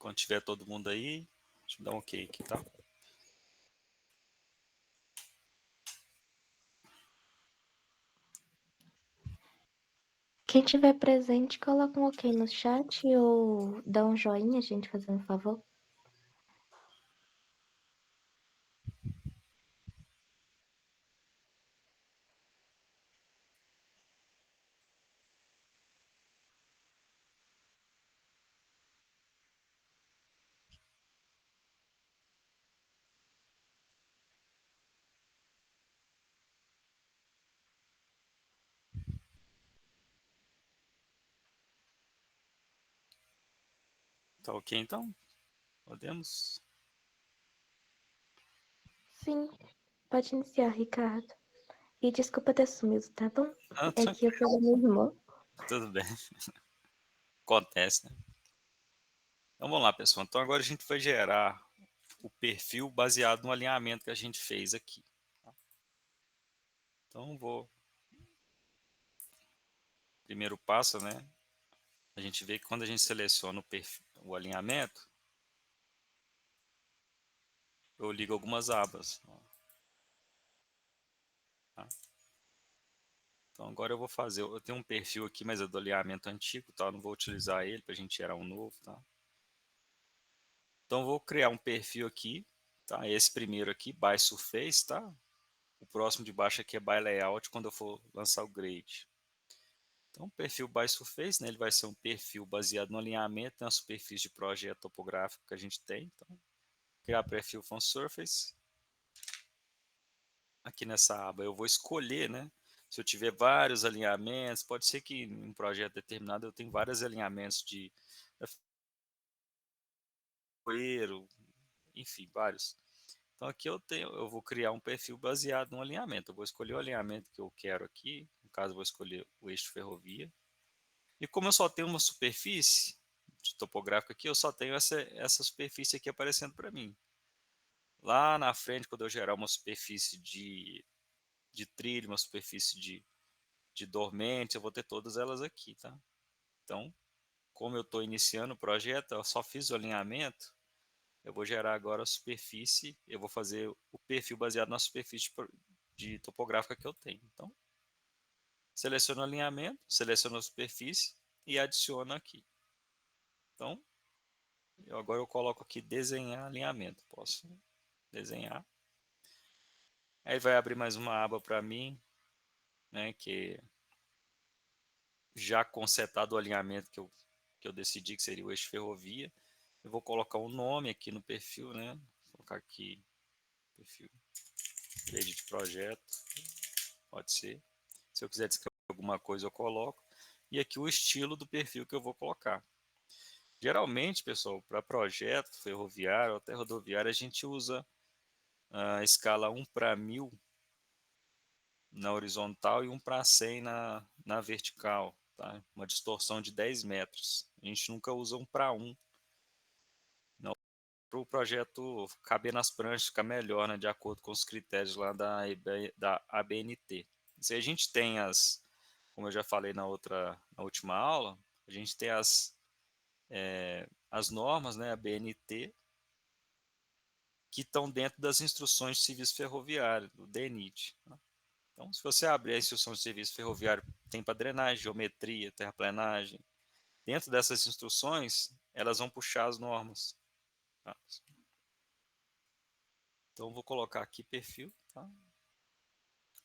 Quando tiver todo mundo aí, deixa eu dar um ok aqui, tá? Quem tiver presente, coloca um ok no chat ou dá um joinha, gente, fazendo um favor. Tá ok, então? Podemos? Sim, pode iniciar, Ricardo. E desculpa ter sumido, tá bom? Ah, É que eu tranquilo, pego meu irmão. tudo bem. Acontece, né? Então vamos lá, pessoal. Então agora a gente vai gerar o perfil baseado no alinhamento que a gente fez aqui. Então vou... Primeiro passo, né? A gente vê que quando a gente seleciona o perfil, o alinhamento, eu ligo algumas abas. Tá? Então agora eu vou fazer, eu tenho um perfil aqui, mas é do alinhamento antigo, tá? Eu não vou utilizar ele para a gente gerar um novo, tá? Então eu vou criar um perfil aqui, tá? Esse primeiro aqui, by surface, tá? O próximo de baixo aqui é by layout quando eu for lançar o grade. Então o perfil by surface, né? Ele vai ser um perfil baseado no alinhamento na superfície de projeto topográfico que a gente tem. Então, criar perfil from surface. Aqui nessa aba eu vou escolher, né? Se eu tiver vários alinhamentos, pode ser que em um projeto determinado eu tenha vários alinhamentos de poeiro, enfim, vários. Então aqui eu vou criar um perfil baseado no alinhamento. Eu vou escolher o alinhamento que eu quero aqui, no caso eu vou escolher o eixo ferrovia. E como eu só tenho uma superfície de topográfica aqui, eu só tenho essa superfície aqui aparecendo para mim. Lá na frente, quando eu gerar uma superfície de trilho, uma superfície de dormente, eu vou ter todas elas aqui, tá? Então, como eu estou iniciando o projeto, eu só fiz o alinhamento, eu vou gerar agora a superfície, eu vou fazer o perfil baseado na superfície de topográfica que eu tenho. Então, seleciono o alinhamento, seleciono a superfície e adiciono aqui. Então, agora eu coloco aqui desenhar alinhamento. Posso desenhar. Aí vai abrir mais uma aba para mim, né, que já consertado o alinhamento que eu decidi que seria o eixo ferrovia. Eu vou colocar um nome aqui no perfil, né? Vou colocar aqui perfil rede de projeto, pode ser. Se eu quiser descrever alguma coisa, eu coloco. E aqui o estilo do perfil que eu vou colocar. Geralmente, pessoal, para projeto ferroviário ou até rodoviário, a gente usa a escala 1:1000 na horizontal e 1:100 na vertical. Tá? Uma distorção de 10 metros. A gente nunca usa 1:1. Para o projeto caber nas pranchas, ficar melhor, né, de acordo com os critérios lá da ABNT. Se a gente tem como eu já falei na última aula, a gente tem as normas, né, a BNT, que estão dentro das instruções de serviço ferroviário, do DENIT. Né? Então, se você abrir a instrução de serviço ferroviário, tem para drenagem, geometria, terraplenagem. Dentro dessas instruções, elas vão puxar as normas. Tá? Então, vou colocar aqui perfil, tá?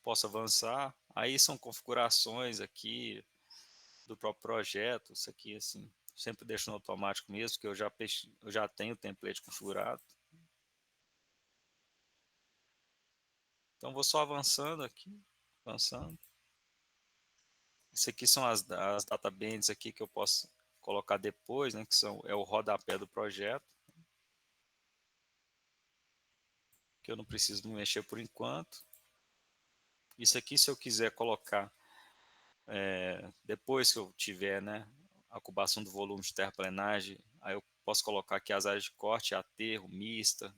Posso avançar. Aí são configurações aqui do próprio projeto. Isso aqui, assim, sempre deixo no automático mesmo, que eu já tenho o template configurado. Então, vou só avançando aqui, avançando. Isso aqui são as databands aqui que eu posso colocar depois, né, que é o rodapé do projeto, que eu não preciso mexer por enquanto. Isso aqui, se eu quiser colocar, depois que eu tiver, né, a cubação do volume de terraplenagem, aí eu posso colocar aqui as áreas de corte, aterro, mista,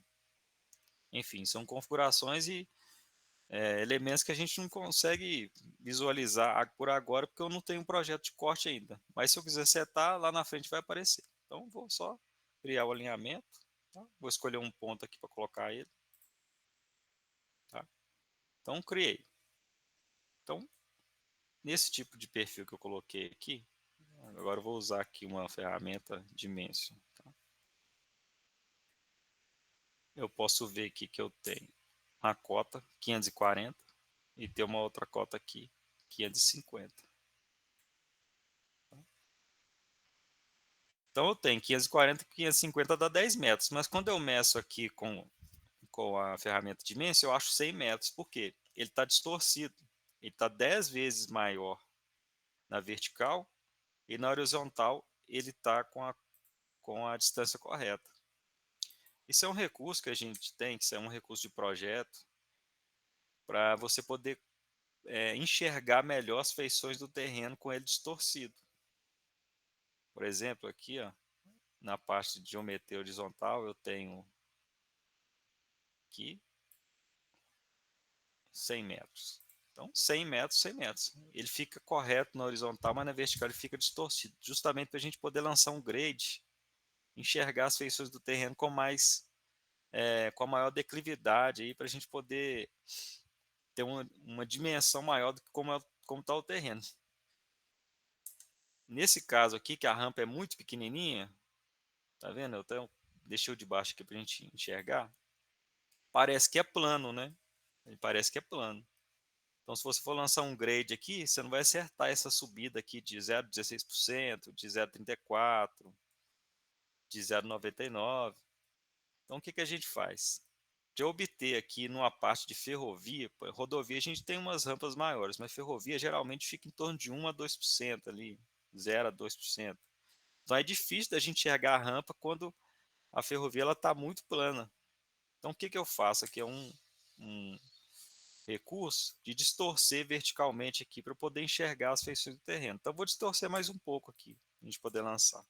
enfim, são configurações e elementos que a gente não consegue visualizar por agora, porque eu não tenho um projeto de corte ainda. Mas se eu quiser setar, lá na frente vai aparecer. Então, vou só criar o alinhamento. Tá? Vou escolher um ponto aqui para colocar ele. Tá? Então, criei. Então, nesse tipo de perfil que eu coloquei aqui, agora eu vou usar aqui uma ferramenta Dimension. Tá? Eu posso ver aqui que eu tenho uma cota 540 e tem uma outra cota aqui 550. Então eu tenho 540 e 550 dá 10 metros, mas quando eu meço aqui com a ferramenta Dimension, eu acho 100 metros, por quê? Ele está distorcido, ele está 10 vezes maior na vertical e na horizontal ele está com a distância correta. Isso é um recurso que a gente tem, que é um recurso de projeto, para você poder enxergar melhor as feições do terreno com ele distorcido. Por exemplo, aqui ó, na parte de geometria horizontal eu tenho aqui 100 metros. Então, 100 metros, 100 metros. Ele fica correto na horizontal, mas na vertical ele fica distorcido, justamente para a gente poder lançar um grade, enxergar as feições do terreno com a maior declividade, aí para a gente poder ter uma dimensão maior do que como está o terreno. Nesse caso aqui, que a rampa é muito pequenininha, tá vendo? Eu até deixei o de baixo aqui para a gente enxergar. Parece que é plano, né? Ele parece que é plano. Então, se você for lançar um grade aqui, você não vai acertar essa subida aqui de 0,16%, de 0,34%, de 0,99%. Então, o que, que a gente faz? De obter aqui numa parte de ferrovia, rodovia a gente tem umas rampas maiores, mas ferrovia geralmente fica em torno de 1 a 2% ali, 0 a 2%. Então é difícil da gente enxergar a rampa quando a ferrovia está muito plana. Então o que, que eu faço aqui? É um recurso de distorcer verticalmente aqui para poder enxergar as feições do terreno. Então vou distorcer mais um pouco aqui, para a gente poder lançar.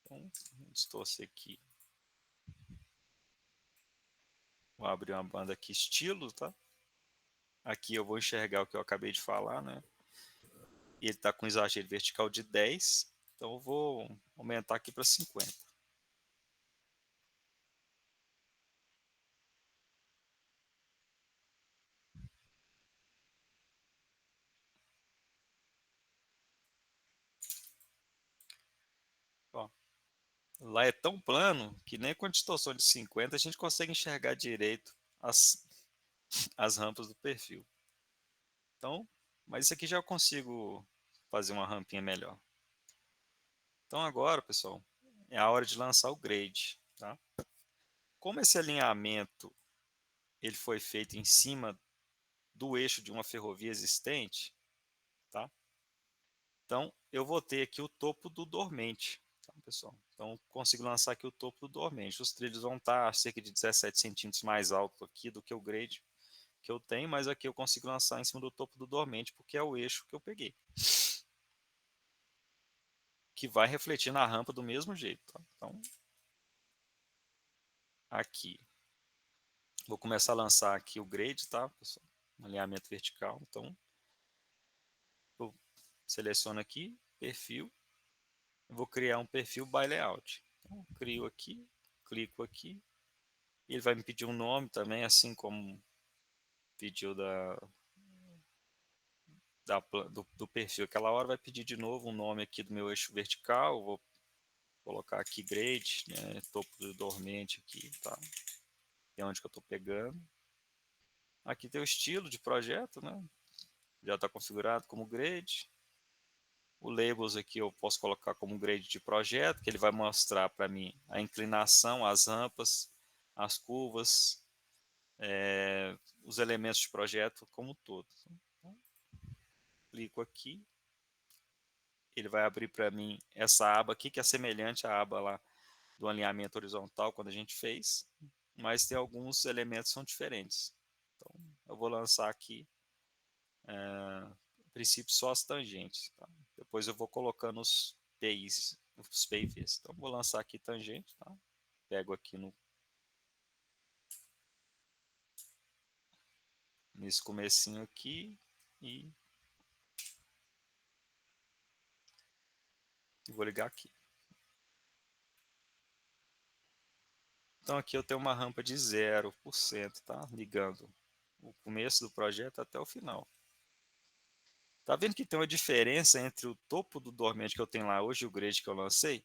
Então, vou distorcer aqui. Vou abrir uma banda aqui, estilo, tá? Aqui eu vou enxergar o que eu acabei de falar, né? E ele está com exagero vertical de 10, então eu vou aumentar aqui para 50. Ó, lá é tão plano que nem com a distorção de 50 a gente consegue enxergar direito as rampas do perfil. Então, mas isso aqui já eu consigo fazer uma rampinha melhor. Então agora, pessoal, é a hora de lançar o grade, tá? Como esse alinhamento ele foi feito em cima do eixo de uma ferrovia existente, tá? Então eu vou ter aqui o topo do dormente, tá, pessoal? Então consigo lançar aqui o topo do dormente. Os trilhos vão estar cerca de 17 centímetros mais alto aqui do que o grade que eu tenho, mas aqui eu consigo lançar em cima do topo do dormente porque é o eixo que eu peguei, que vai refletir na rampa do mesmo jeito, tá? Então aqui vou começar a lançar aqui o grade, tá, pessoal? Um alinhamento vertical. Então, eu seleciono aqui, perfil, vou criar um perfil by layout. Então, crio aqui, clico aqui, ele vai me pedir um nome também, assim como pediu do perfil. Aquela hora vai pedir de novo um nome aqui do meu eixo vertical, vou colocar aqui grade, né, topo do dormente aqui, tá? É onde que eu estou pegando. Aqui tem o estilo de projeto, né? Já está configurado como grade. O labels aqui eu posso colocar como grade de projeto, que ele vai mostrar para mim a inclinação, as rampas, as curvas, os elementos de projeto como um todo. Então, clico aqui, ele vai abrir para mim essa aba aqui, que é semelhante à aba lá do alinhamento horizontal quando a gente fez, mas tem alguns elementos que são diferentes. Então, eu vou lançar aqui, a princípio, só as tangentes. Tá? Depois eu vou colocando os PIs. Então, vou lançar aqui tangente. Tá? Pego aqui nesse comecinho aqui e E vou ligar aqui. Então aqui eu tenho uma rampa de 0%, tá? Ligando o começo do projeto até o final. Tá vendo que tem uma diferença entre o topo do dormente que eu tenho lá hoje e o grade que eu lancei?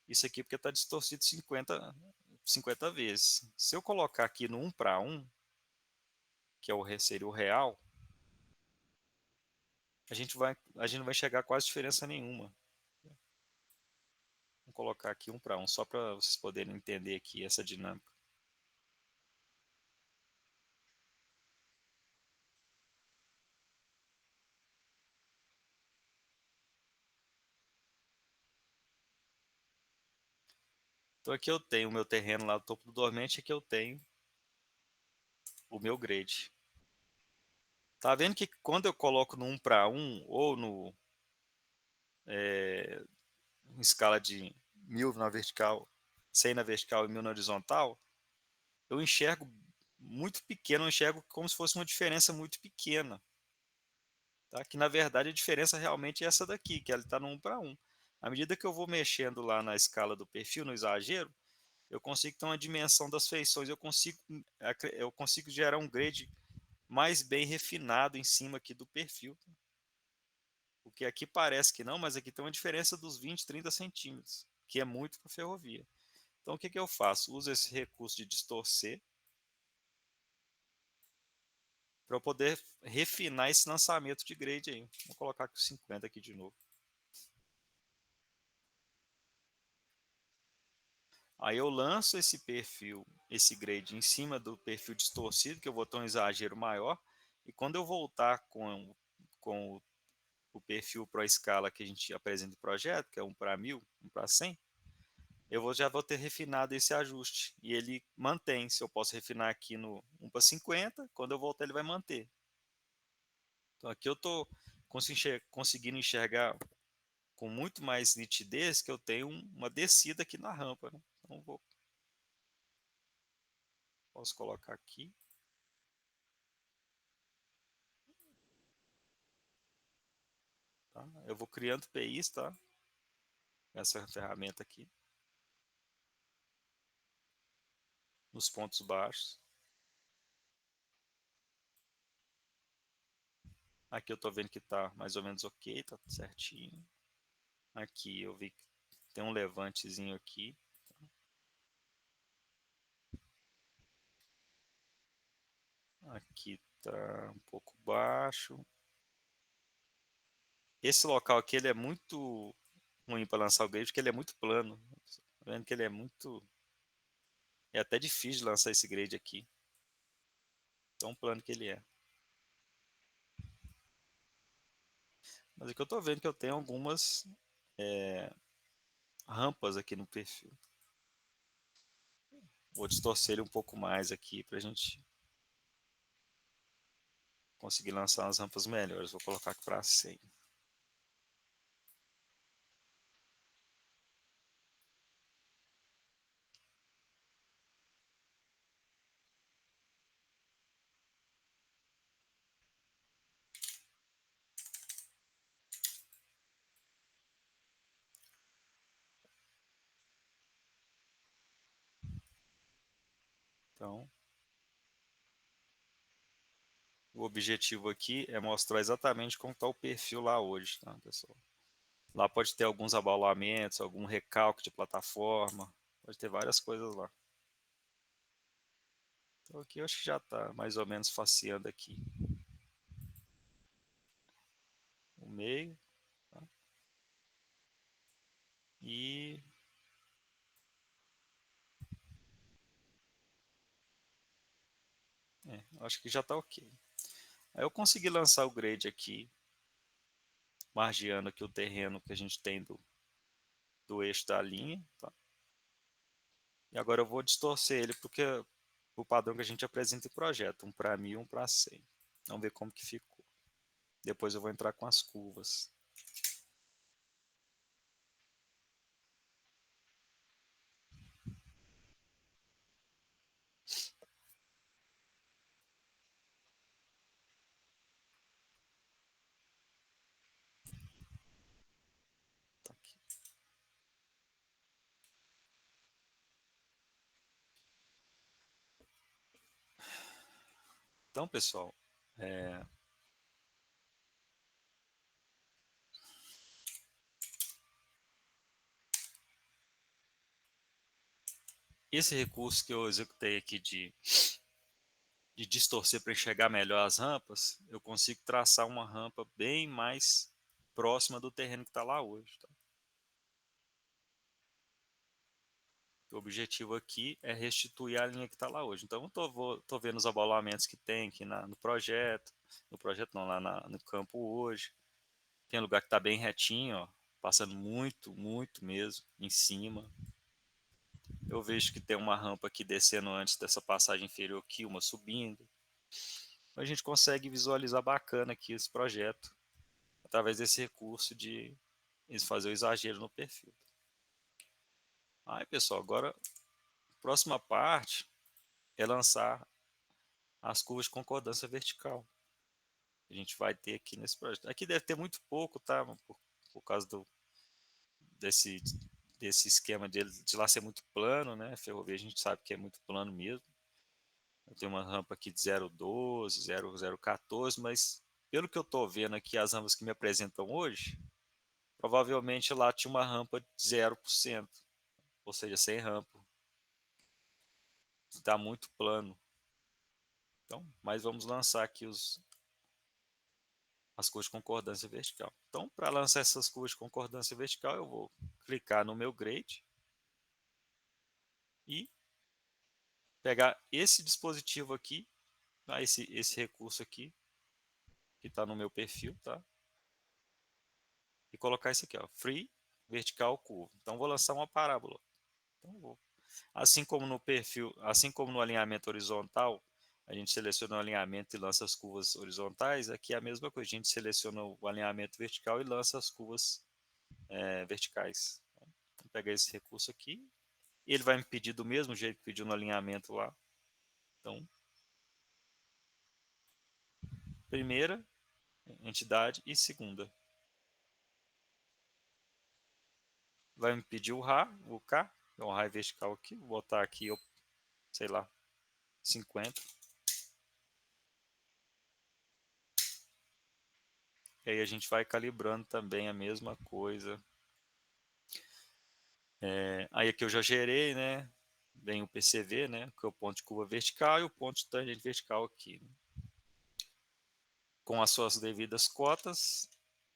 Isso aqui porque está distorcido 50 vezes. Se eu colocar aqui no 1 para 1, que é seria o real, a gente não vai chegar a quase diferença nenhuma. Vou colocar aqui 1 para 1, só para vocês poderem entender aqui essa dinâmica. Então aqui eu tenho o meu terreno lá no topo do dormente, aqui eu tenho o meu grade. Tá vendo que quando eu coloco no 1 para 1 ou no em escala de 1000 na vertical, 100 na vertical e 1000 na horizontal, eu enxergo muito pequeno, eu enxergo como se fosse uma diferença muito pequena. Tá? Que na verdade a diferença realmente é essa daqui, que ela está no 1 para 1. À medida que eu vou mexendo lá na escala do perfil, no exagero, eu consigo ter uma dimensão das feições, eu consigo gerar um grade mais bem refinado em cima aqui do perfil. O que aqui parece que não, mas aqui tem uma diferença dos 20, 30 centímetros, que é muito para ferrovia. Então o que eu faço? Uso esse recurso de distorcer para eu poder refinar esse lançamento de grade aí. Vou colocar aqui o 50 aqui de novo. Aí eu lanço esse perfil, esse grade em cima do perfil distorcido, que eu vou ter um exagero maior, e quando eu voltar com o perfil para a escala que a gente apresenta no projeto, que é 1 para 1000, 1 para 100, já vou ter refinado esse ajuste. E ele mantém. Se eu posso refinar aqui no 1 para 50, quando eu voltar ele vai manter. Então aqui eu estou conseguindo enxergar com muito mais nitidez que eu tenho uma descida aqui na rampa. Né? Então posso colocar aqui. Tá? Eu vou criando PIs, tá? Essa ferramenta aqui. Nos pontos baixos. Aqui eu estou vendo que está mais ou menos ok, está certinho. Aqui eu vi que tem um levantezinho aqui. Aqui está um pouco baixo. Esse local aqui ele é muito ruim para lançar o grade, porque ele é muito plano. Tá vendo que ele é muito... É até difícil de lançar esse grade aqui. Tão plano que ele é. Mas aqui eu estou vendo que eu tenho algumas rampas aqui no perfil. Vou distorcer ele um pouco mais aqui para a gente conseguir lançar umas rampas melhores. Vou colocar aqui para 100. Então, o objetivo aqui é mostrar exatamente como está o perfil lá hoje, tá, pessoal? Lá pode ter alguns abaulamentos, algum recalque de plataforma, pode ter várias coisas lá. Então aqui eu acho que já está mais ou menos faceando aqui o meio, tá? E acho que já está ok. Aí eu consegui lançar o grade aqui, margeando aqui o terreno que a gente tem do eixo da linha, tá? E agora eu vou distorcer ele porque o padrão que a gente apresenta em projeto, 1 para 1000, 1 para 100. Vamos ver como que ficou. Depois eu vou entrar com as curvas. Tá aqui. Então, pessoal, é, esse recurso que eu executei aqui de distorcer para enxergar melhor as rampas, eu consigo traçar uma rampa bem mais próxima do terreno que está lá hoje. Tá? O objetivo aqui é restituir a linha que está lá hoje. Então, eu estou vendo os abalamentos que tem aqui no projeto não, no campo hoje. Tem lugar que está bem retinho, ó, passando muito, muito mesmo, em cima. Eu vejo que tem uma rampa aqui descendo antes dessa passagem inferior aqui, uma subindo. A gente consegue visualizar bacana aqui esse projeto, através desse recurso de fazer o exagero no perfil. Aí, pessoal, agora a próxima parte é lançar as curvas de concordância vertical. A gente vai ter aqui nesse projeto. Aqui deve ter muito pouco, tá? Por causa desse, desse esquema de lá ser muito plano, né? Ferrovia a gente sabe que é muito plano mesmo. Eu tenho uma rampa aqui de 0,12, 0,014, mas pelo que eu estou vendo aqui, as rampas que me apresentam hoje, provavelmente lá tinha uma rampa de 0%, ou seja, sem rampa. Está muito plano. Então, mas vamos lançar aqui as curvas de concordância vertical. Então, para lançar essas curvas de concordância vertical, eu vou clicar no meu grade e pegar esse dispositivo aqui, tá? esse recurso aqui, que está no meu perfil, tá? E colocar isso aqui, ó, Free Vertical Curve. Então, vou lançar uma parábola. Então, assim como no perfil, assim como no alinhamento horizontal, a gente seleciona o alinhamento e lança as curvas horizontais, aqui é a mesma coisa, a gente seleciona o alinhamento vertical e lança as curvas verticais. Vou pegar esse recurso aqui, e ele vai me pedir do mesmo jeito que pediu no alinhamento lá. Então, primeira entidade e segunda. Vai me pedir o Ra, o K, é um raio vertical aqui, vou botar aqui, sei lá, 50. E aí a gente vai calibrando também a mesma coisa. Aí aqui eu já gerei, né? Vem o PCV, né? Que é o ponto de curva vertical e o ponto de tangente vertical aqui. Né? Com as suas devidas cotas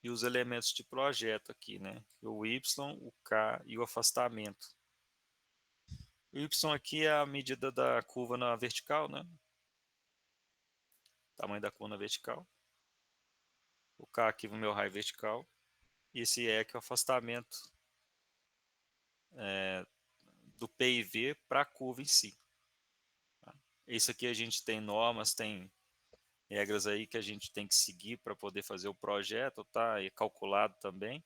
e os elementos de projeto aqui, né? O Y, o K e o afastamento. O Y aqui é a medida da curva na vertical, né? Tamanho da curva na vertical. O K aqui no meu raio vertical. E esse E aqui é o afastamento do P e V para a curva em si. Tá? Isso aqui a gente tem normas, tem regras aí que a gente tem que seguir para poder fazer o projeto, tá? E calculado também.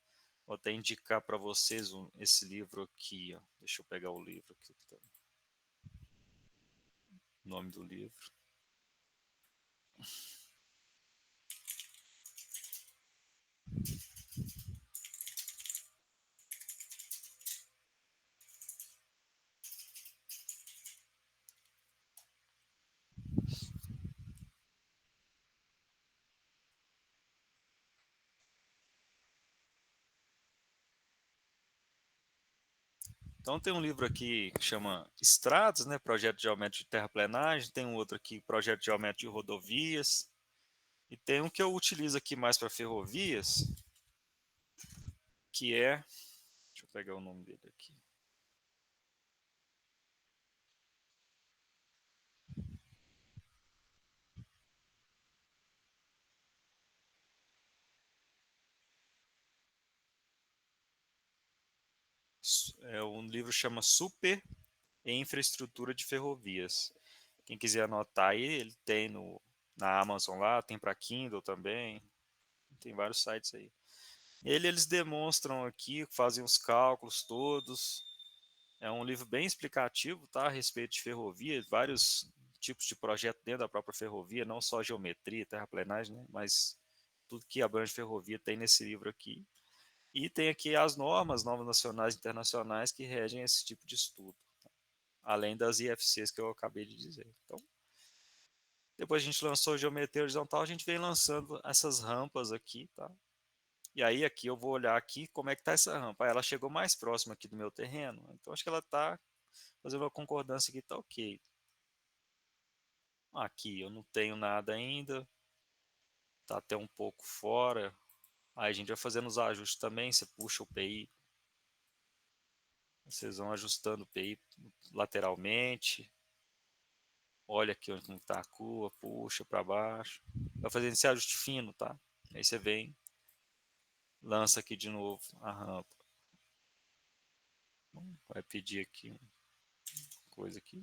Vou até indicar para vocês esse livro aqui, ó. Deixa eu pegar o livro aqui, tá? O nome do livro. Então tem um livro aqui que chama Estradas, né? Projeto geométrico de terraplenagem. Tem um outro aqui, Projeto geométrico de rodovias. E tem um que eu utilizo aqui mais para ferrovias, que é, deixa eu pegar o nome dele aqui. Um livro chama Super Infraestrutura de Ferrovias. Quem quiser anotar aí, ele tem na Amazon lá, tem para Kindle também, tem vários sites aí. Eles demonstram aqui, fazem os cálculos todos. É um livro bem explicativo, tá, a respeito de ferrovia, vários tipos de projeto dentro da própria ferrovia, não só geometria, terraplenagem, né, mas tudo que abrange ferrovia tem nesse livro aqui. E tem aqui as normas nacionais e internacionais que regem esse tipo de estudo, além das IFCs que eu acabei de dizer. Então, Depois a gente lançou a geometria horizontal, a gente vem lançando essas rampas aqui, tá? E aí aqui eu vou olhar aqui como é que tá essa rampa. Ela chegou mais próxima aqui do meu terreno, então acho que ela tá fazendo uma concordância aqui, tá ok. Aqui eu não tenho nada ainda, tá até um pouco fora. Aí a gente vai fazendo os ajustes também, você puxa o PI, vocês vão ajustando o PI lateralmente. Olha aqui onde está a curva, puxa para baixo. Vai fazendo esse ajuste fino, tá? Aí você vem, lança aqui de novo a rampa. Vai pedir aqui uma coisa aqui.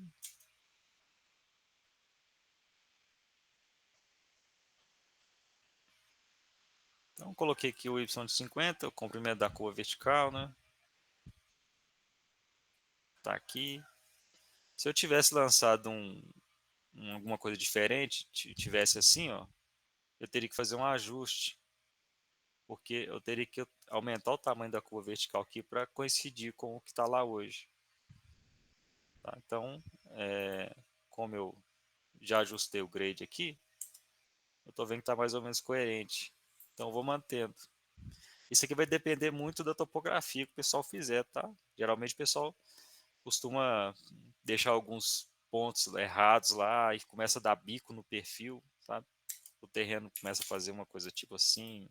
Então coloquei aqui o Y de 50, o comprimento da curva vertical, né? Tá aqui. Se eu tivesse lançado alguma coisa diferente, tivesse assim, ó, eu teria que fazer um ajuste, porque eu teria que aumentar o tamanho da curva vertical aqui para coincidir com o que está lá hoje. Tá? Então, como eu já ajustei o grade aqui, eu estou vendo que está mais ou menos coerente. Então, eu vou mantendo. Isso aqui vai depender muito da topografia que o pessoal fizer, tá? Geralmente o pessoal costuma deixar alguns pontos errados lá e começa a dar bico no perfil, sabe? O terreno começa a fazer uma coisa tipo assim.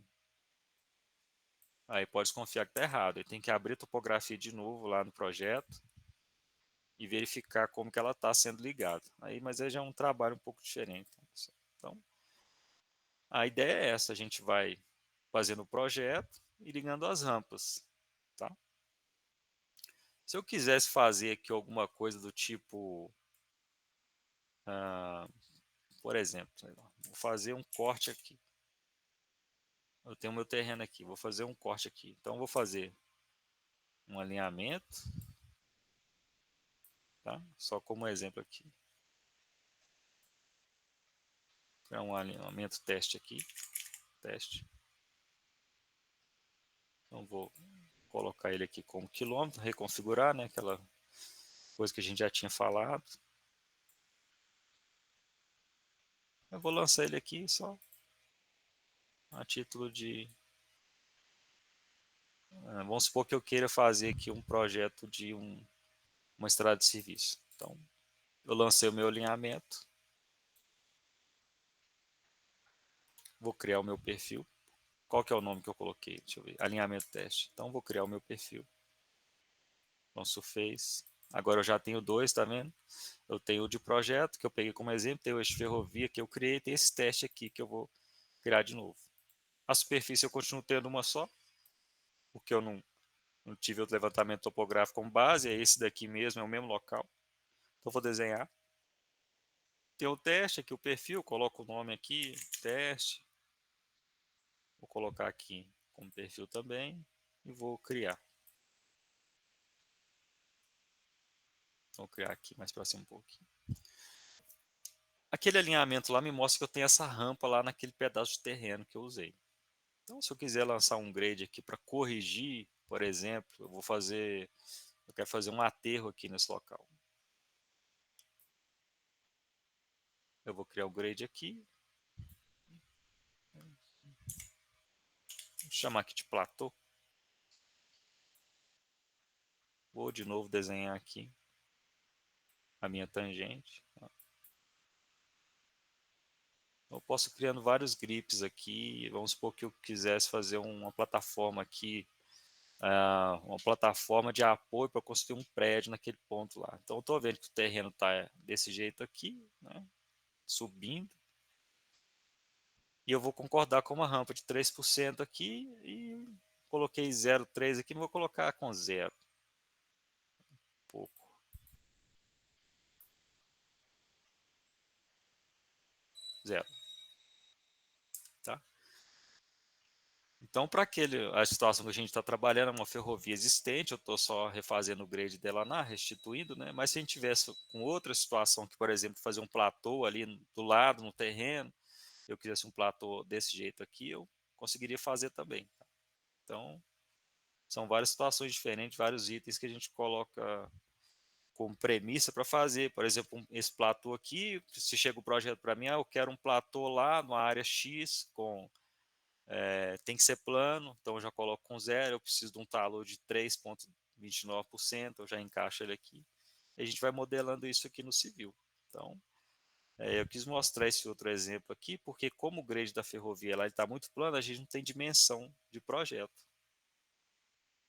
Aí pode desconfiar que está errado. Aí tem que abrir a topografia de novo lá no projeto e verificar como que ela está sendo ligada. Mas aí já é um trabalho um pouco diferente. Então, a ideia é essa, a gente vai fazendo o projeto e ligando as rampas, tá? Se eu quisesse fazer aqui alguma coisa do tipo, ah, por exemplo, vou fazer um corte aqui. Eu tenho meu terreno aqui, vou fazer um corte aqui. Então, vou fazer um alinhamento, tá? Só como exemplo aqui. É um alinhamento teste aqui, teste. Então, vou colocar ele aqui como quilômetro, reconfigurar, né? Aquela coisa que a gente já tinha falado. Eu vou lançar ele aqui só a título de... vamos supor que eu queira fazer aqui um projeto de uma estrada de serviço. Então, eu lancei o meu alinhamento, vou criar o meu perfil. Qual que é o nome que eu coloquei? Deixa eu ver. Alinhamento teste. Então, vou criar o meu perfil. Então, surface. Agora eu já tenho dois, tá vendo? Eu tenho o de projeto, que eu peguei como exemplo, tem o eixo ferrovia que eu criei, tem esse teste aqui que eu vou criar de novo. A superfície eu continuo tendo uma só, porque eu não tive outro levantamento topográfico como base, é esse daqui mesmo, é o mesmo local. Então, vou desenhar. Tem o teste aqui, o perfil, coloco o nome aqui, teste. Vou colocar aqui como perfil também e vou criar. Vou criar aqui mais para cima um pouquinho. Aquele alinhamento lá me mostra que eu tenho essa rampa lá naquele pedaço de terreno que eu usei. Então, se eu quiser lançar um grade aqui para corrigir, por exemplo, eu quero fazer um aterro aqui nesse local. Eu vou criar o grade aqui, vou chamar aqui de platô. Vou de novo desenhar aqui a minha tangente. Eu posso ir criando vários grips aqui. Vamos supor que eu quisesse fazer uma plataforma aqui, uma plataforma de apoio para construir um prédio naquele ponto lá. Então, eu estou vendo que o terreno está desse jeito aqui, né, subindo. E eu vou concordar com uma rampa de 3% aqui e coloquei 0,3 aqui, não vou colocar com zero. Pouco. Zero. Tá? Então, para a situação que a gente está trabalhando, é uma ferrovia existente, eu estou só refazendo o grade dela na, restituindo, né? Mas se a gente tivesse com outra situação, que, por exemplo, fazer um platô ali do lado, no terreno, eu quisesse um platô desse jeito aqui, eu conseguiria fazer também. Tá? Então, são várias situações diferentes, vários itens que a gente coloca como premissa para fazer. Por exemplo, esse platô aqui, se chega o projeto para mim, eu quero um platô lá numa área X, tem que ser plano, então eu já coloco com zero, eu preciso de um talor de 3,29%, eu já encaixo ele aqui. E a gente vai modelando isso aqui no civil. Então, eu quis mostrar esse outro exemplo aqui, porque como o grade da ferrovia lá está muito plano, a gente não tem dimensão de projeto.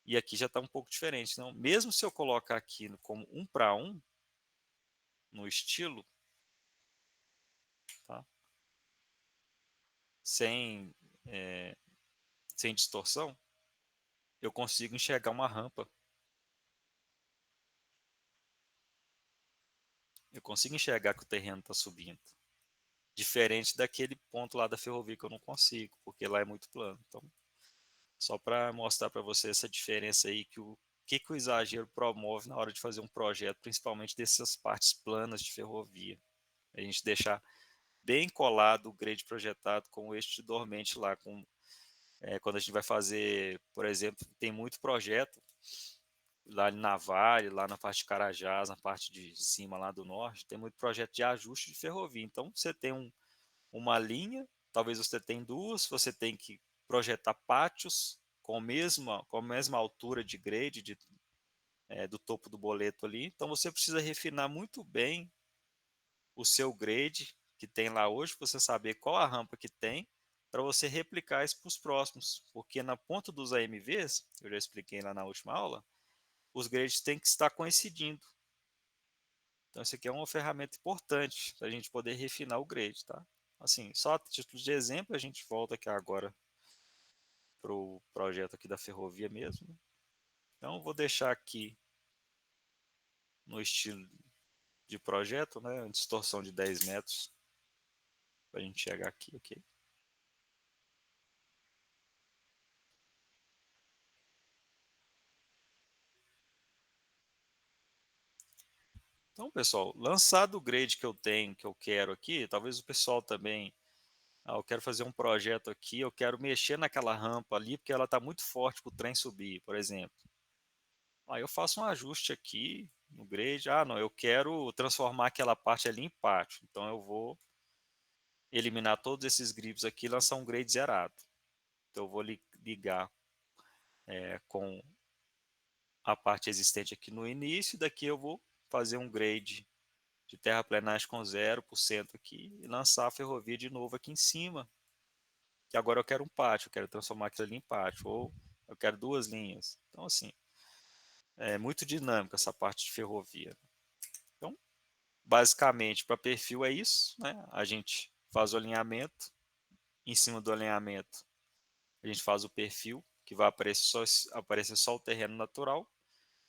E aqui já está um pouco diferente. Então, mesmo se eu colocar aqui como 1:1, no estilo, tá? Sem, é, sem distorção, eu consigo enxergar uma rampa. Eu consigo enxergar que o terreno está subindo. Diferente daquele ponto lá da ferrovia que eu não consigo, porque lá é muito plano. Então, só para mostrar para você essa diferença aí, que o exagero promove na hora de fazer um projeto, principalmente dessas partes planas de ferrovia. A gente deixar bem colado o grade projetado com o eixo de dormente lá, quando a gente vai fazer, por exemplo, tem muito projeto lá na Vale, lá na parte de Carajás, na parte de cima lá do norte, tem muito projeto de ajuste de ferrovia. Então, você tem uma linha, talvez você tenha duas, você tem que projetar pátios com a mesma altura de grade do topo do boleto ali. Então, você precisa refinar muito bem o seu grade que tem lá hoje, para você saber qual a rampa que tem, para você replicar isso para os próximos. Porque na ponta dos AMVs, eu já expliquei lá na última aula, os grades têm que estar coincidindo. Então, isso aqui é uma ferramenta importante para a gente poder refinar o grade, tá? Assim, só a título de exemplo, a gente volta aqui agora para o projeto aqui da ferrovia mesmo. Então, vou deixar aqui no estilo de projeto, né? Uma distorção de 10 metros, para a gente chegar aqui, ok? Então, pessoal, lançado o grade que eu tenho, que eu quero aqui, talvez o pessoal também, eu quero fazer um projeto aqui, eu quero mexer naquela rampa ali, porque ela está muito forte para o trem subir, por exemplo. Aí eu faço um ajuste aqui no grade, não, eu quero transformar aquela parte ali em pátio, então eu vou eliminar todos esses grips aqui e lançar um grade zerado. Então eu vou ligar com a parte existente aqui no início, e daqui eu vou fazer um grade de terraplenagem com 0% aqui e lançar a ferrovia de novo aqui em cima. E agora eu quero um pátio, eu quero transformar aquilo ali em pátio, ou eu quero duas linhas. Então, assim, é muito dinâmico essa parte de ferrovia. Então, basicamente, para perfil é isso, né? A gente faz o alinhamento, em cima do alinhamento, a gente faz o perfil, que vai aparecer só o terreno natural.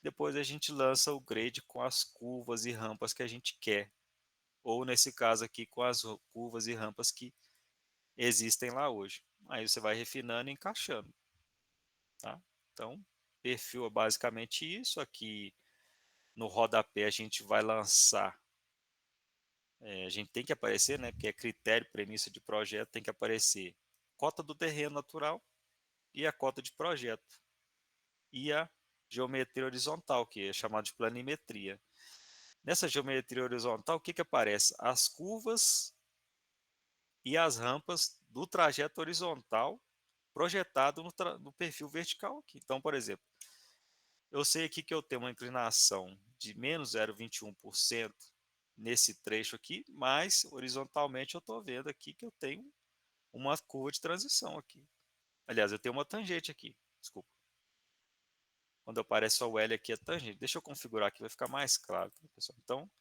Depois a gente lança o grade com as curvas e rampas que a gente quer. Ou nesse caso aqui, com as curvas e rampas que existem lá hoje. Aí você vai refinando e encaixando. Tá? Então, perfil é basicamente isso. Aqui no rodapé a gente vai lançar. A gente tem que aparecer, né? Porque é critério, premissa de projeto, tem que aparecer cota do terreno natural e a cota de projeto. E a geometria horizontal, que é chamada de planimetria. Nessa geometria horizontal, o que, que aparece? As curvas e as rampas do trajeto horizontal projetado no perfil vertical aqui. Então, por exemplo, eu sei aqui que eu tenho uma inclinação de menos 0,21% nesse trecho aqui, mas horizontalmente eu estou vendo aqui que eu tenho uma curva de transição aqui. Aliás, eu tenho uma tangente aqui, desculpa. Quando aparece só o L aqui é tangente. Deixa eu configurar aqui, vai ficar mais claro, tá, pessoal? Então,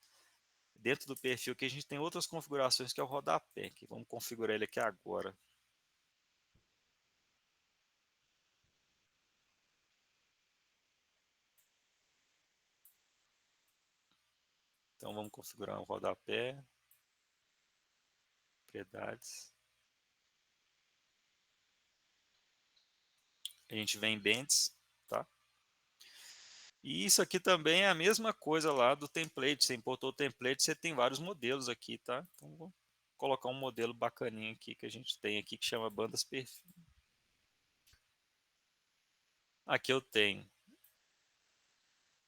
dentro do perfil aqui a gente tem outras configurações que é o rodapé. Aqui. Vamos configurar ele aqui agora. Então vamos configurar o rodapé, propriedades. A gente vem em Bends, tá? E isso aqui também é a mesma coisa lá do template. Você importou o template, você tem vários modelos aqui, tá? Então vou colocar um modelo bacaninho aqui que a gente tem aqui que chama bandas perfil. Aqui eu tenho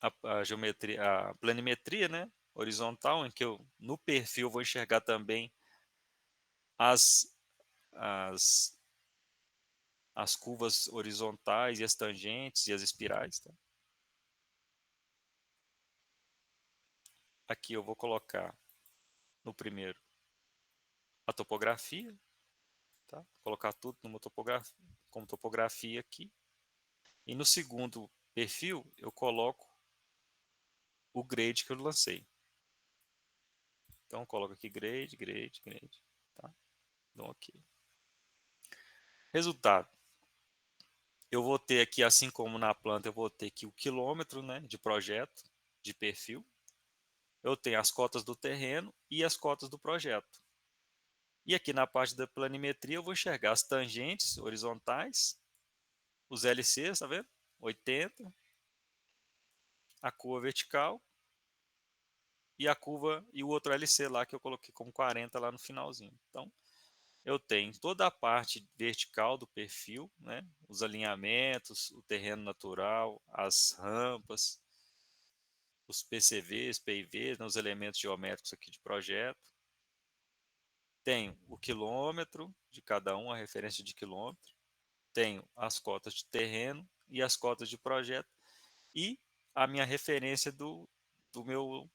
a geometria, a planimetria, né, horizontal, em que eu no perfil vou enxergar também as, as, as curvas horizontais e as tangentes e as espirais. Tá? Aqui eu vou colocar no primeiro a topografia, tá? Colocar tudo numa topografia, como topografia aqui. E no segundo perfil eu coloco o grade que eu lancei. Então, coloco aqui grade, grade, grade. Tá? Dou OK. Resultado. Eu vou ter aqui, assim como na planta, eu vou ter aqui o quilômetro, né, de projeto, de perfil. Eu tenho as cotas do terreno e as cotas do projeto. E aqui na parte da planimetria eu vou enxergar as tangentes horizontais, os LCs, tá vendo? 80, a curva vertical e a curva e o outro LC lá que eu coloquei como 40 lá no finalzinho. Então, eu tenho toda a parte vertical do perfil, né? Os alinhamentos, o terreno natural, as rampas, os PCVs, PIVs, né? Os elementos geométricos aqui de projeto. Tenho o quilômetro de cada um, a referência de quilômetro. Tenho as cotas de terreno e as cotas de projeto. E a minha referência do meu,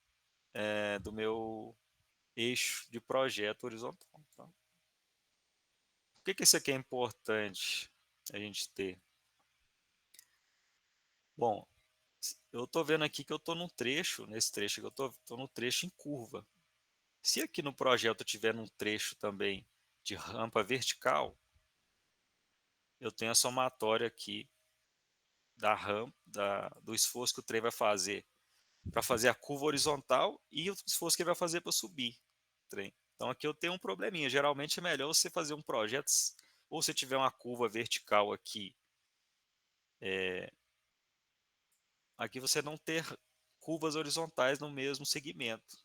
do meu eixo de projeto horizontal. Tá? Por que isso aqui é importante a gente ter? Bom, eu estou vendo aqui que eu estou num trecho, nesse trecho que eu estou no trecho em curva. Se aqui no projeto eu tiver num trecho também de rampa vertical, eu tenho a somatória aqui da rampa, do esforço que o trem vai fazer para fazer a curva horizontal e o esforço que ele vai fazer para subir o trem. Então aqui eu tenho um probleminha. Geralmente é melhor você fazer um projeto, ou se tiver uma curva vertical aqui, aqui você não ter curvas horizontais no mesmo segmento,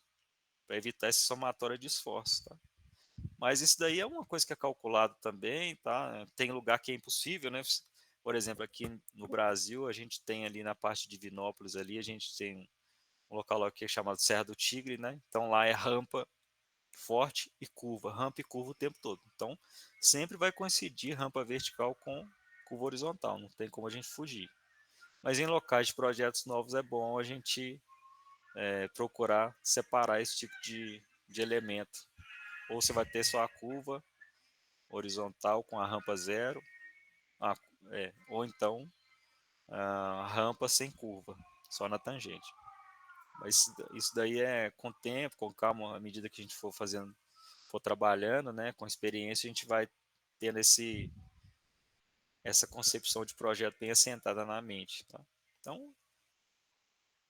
para evitar essa somatória de esforço. Tá? Mas isso daí é uma coisa que é calculado também, tá? Tem lugar que é impossível, né? Por exemplo, aqui no Brasil, a gente tem ali na parte de Divinópolis ali, a gente tem um local aqui chamado Serra do Tigre, né? Então lá é rampa forte e curva, rampa e curva o tempo todo. Então sempre vai coincidir rampa vertical com curva horizontal, não tem como a gente fugir. Mas em locais de projetos novos é bom a gente procurar separar esse tipo de elemento. Ou você vai ter só a curva horizontal com a rampa zero, a, ou então a rampa sem curva, só na tangente. Mas isso daí é com tempo, com calma, à medida que a gente for fazendo, for trabalhando, né, com experiência, a gente vai tendo essa concepção de projeto bem assentada na mente. Tá? Então,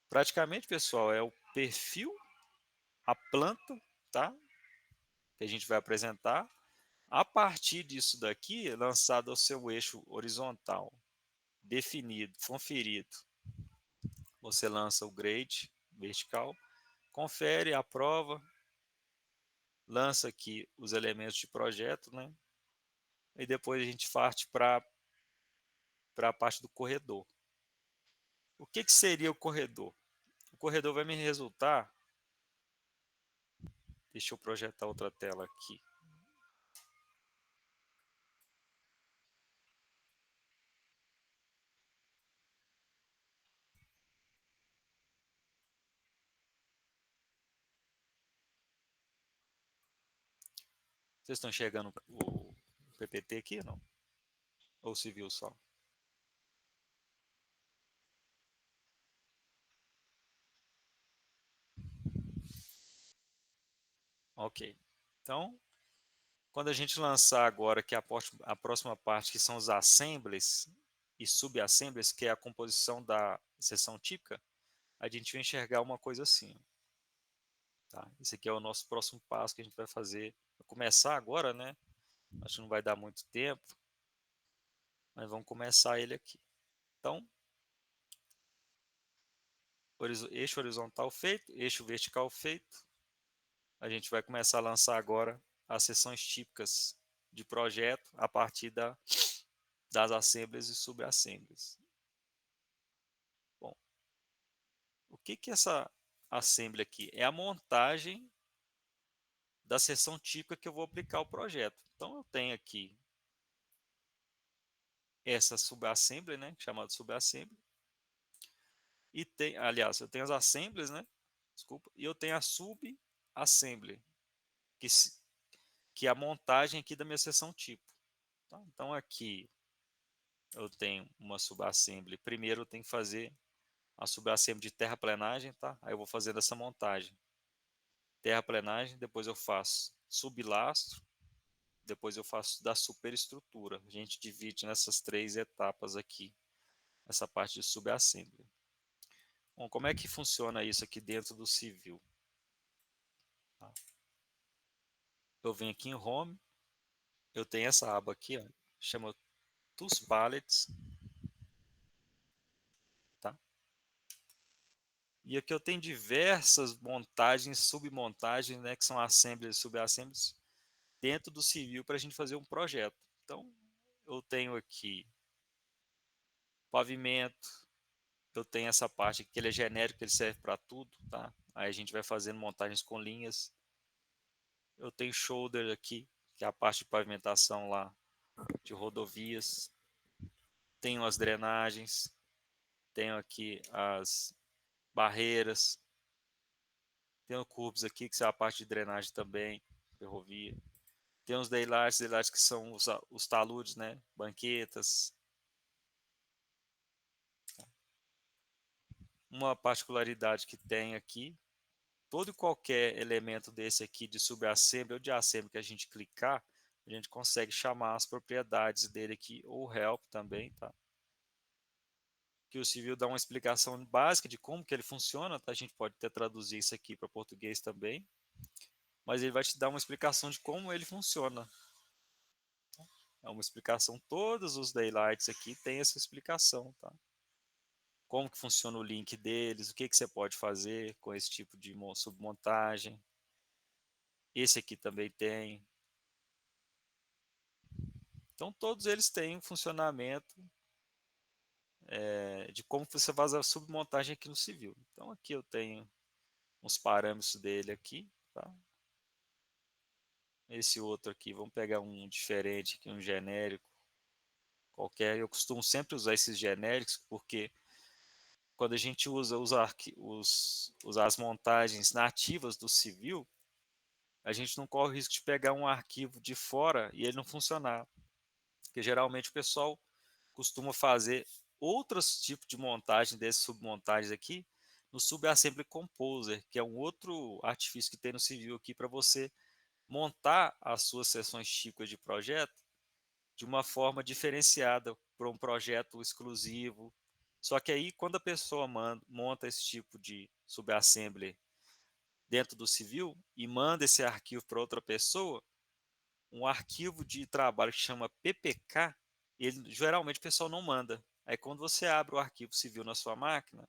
praticamente, pessoal, é o perfil, a planta, tá? Que a gente vai apresentar. A partir disso daqui, lançado ao seu eixo horizontal, definido, conferido, você lança o grade vertical, confere, aprova, lança aqui os elementos de projeto, né? E depois a gente parte para a parte do corredor. O que seria o corredor? O corredor vai me resultar. Deixa eu projetar outra tela aqui. Vocês estão enxergando o PPT aqui, não? Ou se viu só? Ok. Então, quando a gente lançar agora, que é a próxima parte, que são os assemblies e subassemblies, que é a composição da seção típica, a gente vai enxergar uma coisa assim. Tá? Esse aqui é o nosso próximo passo que a gente vai fazer. Vai começar agora, né? Acho que não vai dar muito tempo, mas vamos começar ele aqui. Então, eixo horizontal feito, eixo vertical feito. A gente vai começar a lançar agora as seções típicas de projeto a partir das assembleias e subassembleias. Bom, O que que é essa assembly aqui? É a montagem da seção típica que eu vou aplicar o projeto. Então eu tenho aqui essa subassembly, né, chamada subassembly, e tem, aliás, eu tenho as assemblies, né, desculpa, e eu tenho a subassembly, que, que é a montagem aqui da minha seção tipo. Tá? Então aqui eu tenho uma subassembly. Primeiro eu tenho que fazer a subassembly de terraplenagem, tá? Aí eu vou fazendo essa montagem. Terraplenagem, depois eu faço sublastro, depois eu faço da superestrutura. A gente divide nessas 3 etapas aqui, essa parte de subassembly. Bom, como é que funciona isso aqui dentro do civil? Tá? Eu venho aqui em Home, eu tenho essa aba aqui, ó, chama Tools Palettes, tá? E aqui eu tenho diversas montagens, submontagens, né, que são assemblies e subassemblies dentro do civil para a gente fazer um projeto. Então, eu tenho aqui pavimento, eu tenho essa parte que ele é genérico, ele serve para tudo, tá? Aí a gente vai fazendo montagens com linhas. Eu tenho shoulder aqui, que é a parte de pavimentação lá de rodovias. Tenho as drenagens, tenho aqui as barreiras, tenho curbs aqui, que é a parte de drenagem também, ferrovia. Tem os daylights que são os taludes, né? Banquetas. Uma particularidade que tem aqui, todo e qualquer elemento desse aqui de subassembly ou de assembly que a gente clicar, a gente consegue chamar as propriedades dele aqui, ou help também, tá? Que o civil dá uma explicação básica de como que ele funciona, tá? A gente pode até traduzir isso aqui para português também, mas ele vai te dar uma explicação de como ele funciona. É uma explicação, todos os daylights aqui tem essa explicação, tá? Como que funciona o link deles, o que que você pode fazer com esse tipo de submontagem. Esse aqui também tem. Então todos eles têm um funcionamento de como você faz a submontagem aqui no civil. Então aqui eu tenho uns parâmetros dele aqui, tá? Esse outro aqui, vamos pegar um diferente aqui, um genérico qualquer. Eu costumo sempre usar esses genéricos porque quando a gente usa as montagens nativas do civil, a gente não corre o risco de pegar um arquivo de fora e ele não funcionar. Porque geralmente o pessoal costuma fazer outros tipos de montagem desses submontagens aqui no Subassembly Composer, que é um outro artifício que tem no civil aqui para você montar as suas seções típicas de projeto de uma forma diferenciada para um projeto exclusivo. Só que aí, quando a pessoa monta esse tipo de subassembly dentro do civil e manda esse arquivo para outra pessoa, um arquivo de trabalho que chama PPK, ele geralmente o pessoal não manda. Aí quando você abre o arquivo civil na sua máquina,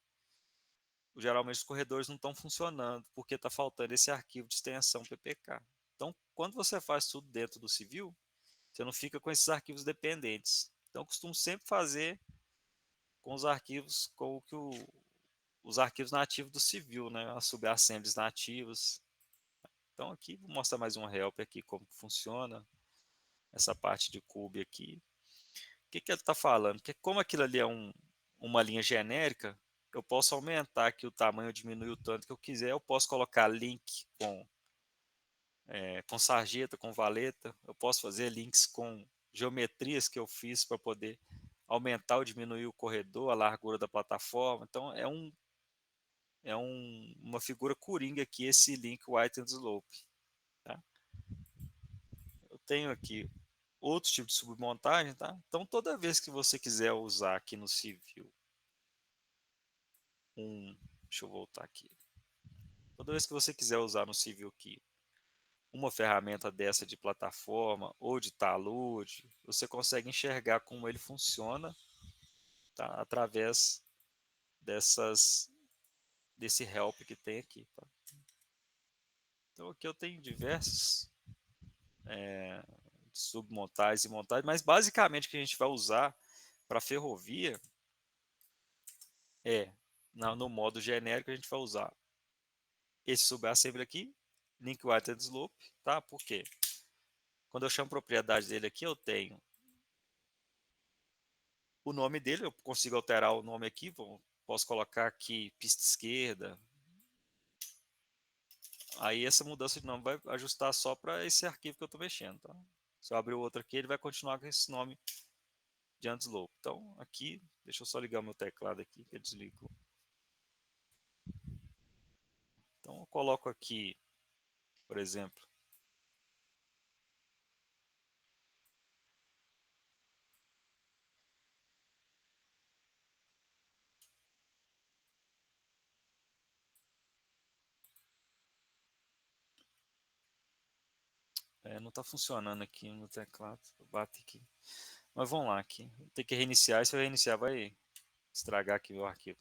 geralmente os corredores não estão funcionando, porque está faltando esse arquivo de extensão PPK. Então, quando você faz tudo dentro do civil, você não fica com esses arquivos dependentes. Então, eu costumo sempre fazer com os arquivos, com o que os arquivos nativos do civil, né? As subassemblies nativas. Então, aqui vou mostrar mais um help aqui, como funciona essa parte de cube aqui. O que, que ele está falando? Que como aquilo ali é uma linha genérica, eu posso aumentar aqui o tamanho, diminuir o tanto que eu quiser. Eu posso colocar link com sarjeta, com valeta. Eu posso fazer links com geometrias que eu fiz para poder aumentar ou diminuir o corredor, a largura da plataforma. Então, uma figura coringa aqui, esse link White and Slope. Tá? Eu tenho aqui outro tipo de submontagem, tá? Então, toda vez que você quiser usar aqui no civil deixa eu voltar aqui. Toda vez que você quiser usar no civil aqui uma ferramenta dessa de plataforma ou de talude, você consegue enxergar como ele funciona, tá? Através desse help que tem aqui, tá? Então aqui eu tenho diversos submontagens e montagens, mas basicamente o que a gente vai usar para ferrovia é no modo genérico, a gente vai usar esse subassembly aqui, link white and slope, tá? Por quê? Quando eu chamo propriedade dele aqui, eu tenho o nome dele, eu consigo alterar o nome aqui, posso colocar aqui pista esquerda. Aí essa mudança de nome vai ajustar só para esse arquivo que eu estou mexendo, tá? Se eu abrir o outro aqui, ele vai continuar com esse nome de Antslope. Então, aqui, deixa eu só ligar meu teclado aqui, que ele desligou. Então, eu coloco aqui, por exemplo, não está funcionando aqui no teclado, bate aqui. Mas vamos lá aqui, tem que reiniciar, e se eu reiniciar vai estragar aqui o arquivo.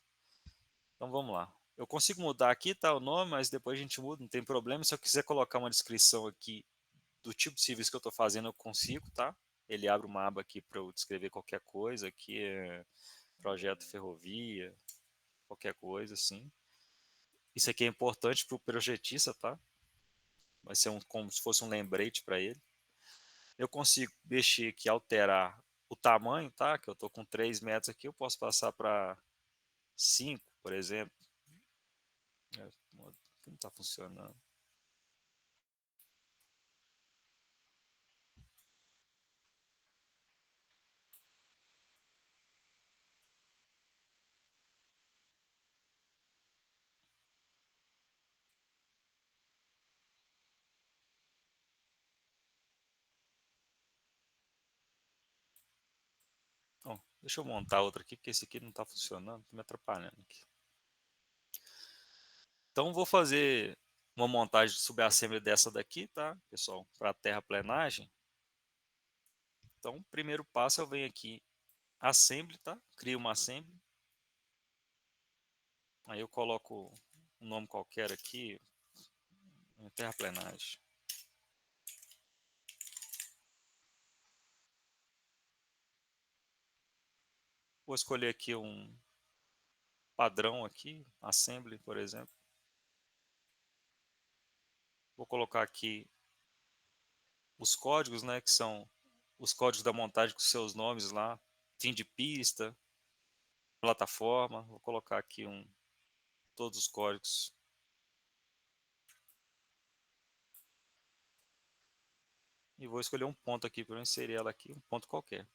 Então vamos lá. Eu consigo mudar aqui, tá, o nome, mas depois a gente muda, não tem problema. Se eu quiser colocar uma descrição aqui do tipo de serviço que eu estou fazendo, eu consigo, tá? Ele abre uma aba aqui para eu descrever qualquer coisa, aqui é projeto ferrovia, qualquer coisa assim. Isso aqui é importante para o projetista, tá? Vai ser como se fosse um lembrete para ele. Eu consigo mexer aqui, alterar o tamanho, tá? Que eu estou com 3 metros aqui, eu posso passar para 5, por exemplo. Não está funcionando. Bom, deixa eu montar outro aqui, porque esse aqui não está funcionando, está me atrapalhando aqui. Então, vou fazer uma montagem de subassembly dessa daqui, tá, pessoal, para terraplenagem. Então, o primeiro passo eu venho aqui, assembly, tá? Crio uma assembly. Aí eu coloco um nome qualquer aqui, terraplenagem. Vou escolher aqui um padrão aqui, assembly, por exemplo. Vou colocar aqui os códigos, né, que são os códigos da montagem com seus nomes lá, fim de pista, plataforma. Vou colocar aqui todos os códigos. E vou escolher um ponto aqui para eu inserir ela aqui, um ponto qualquer.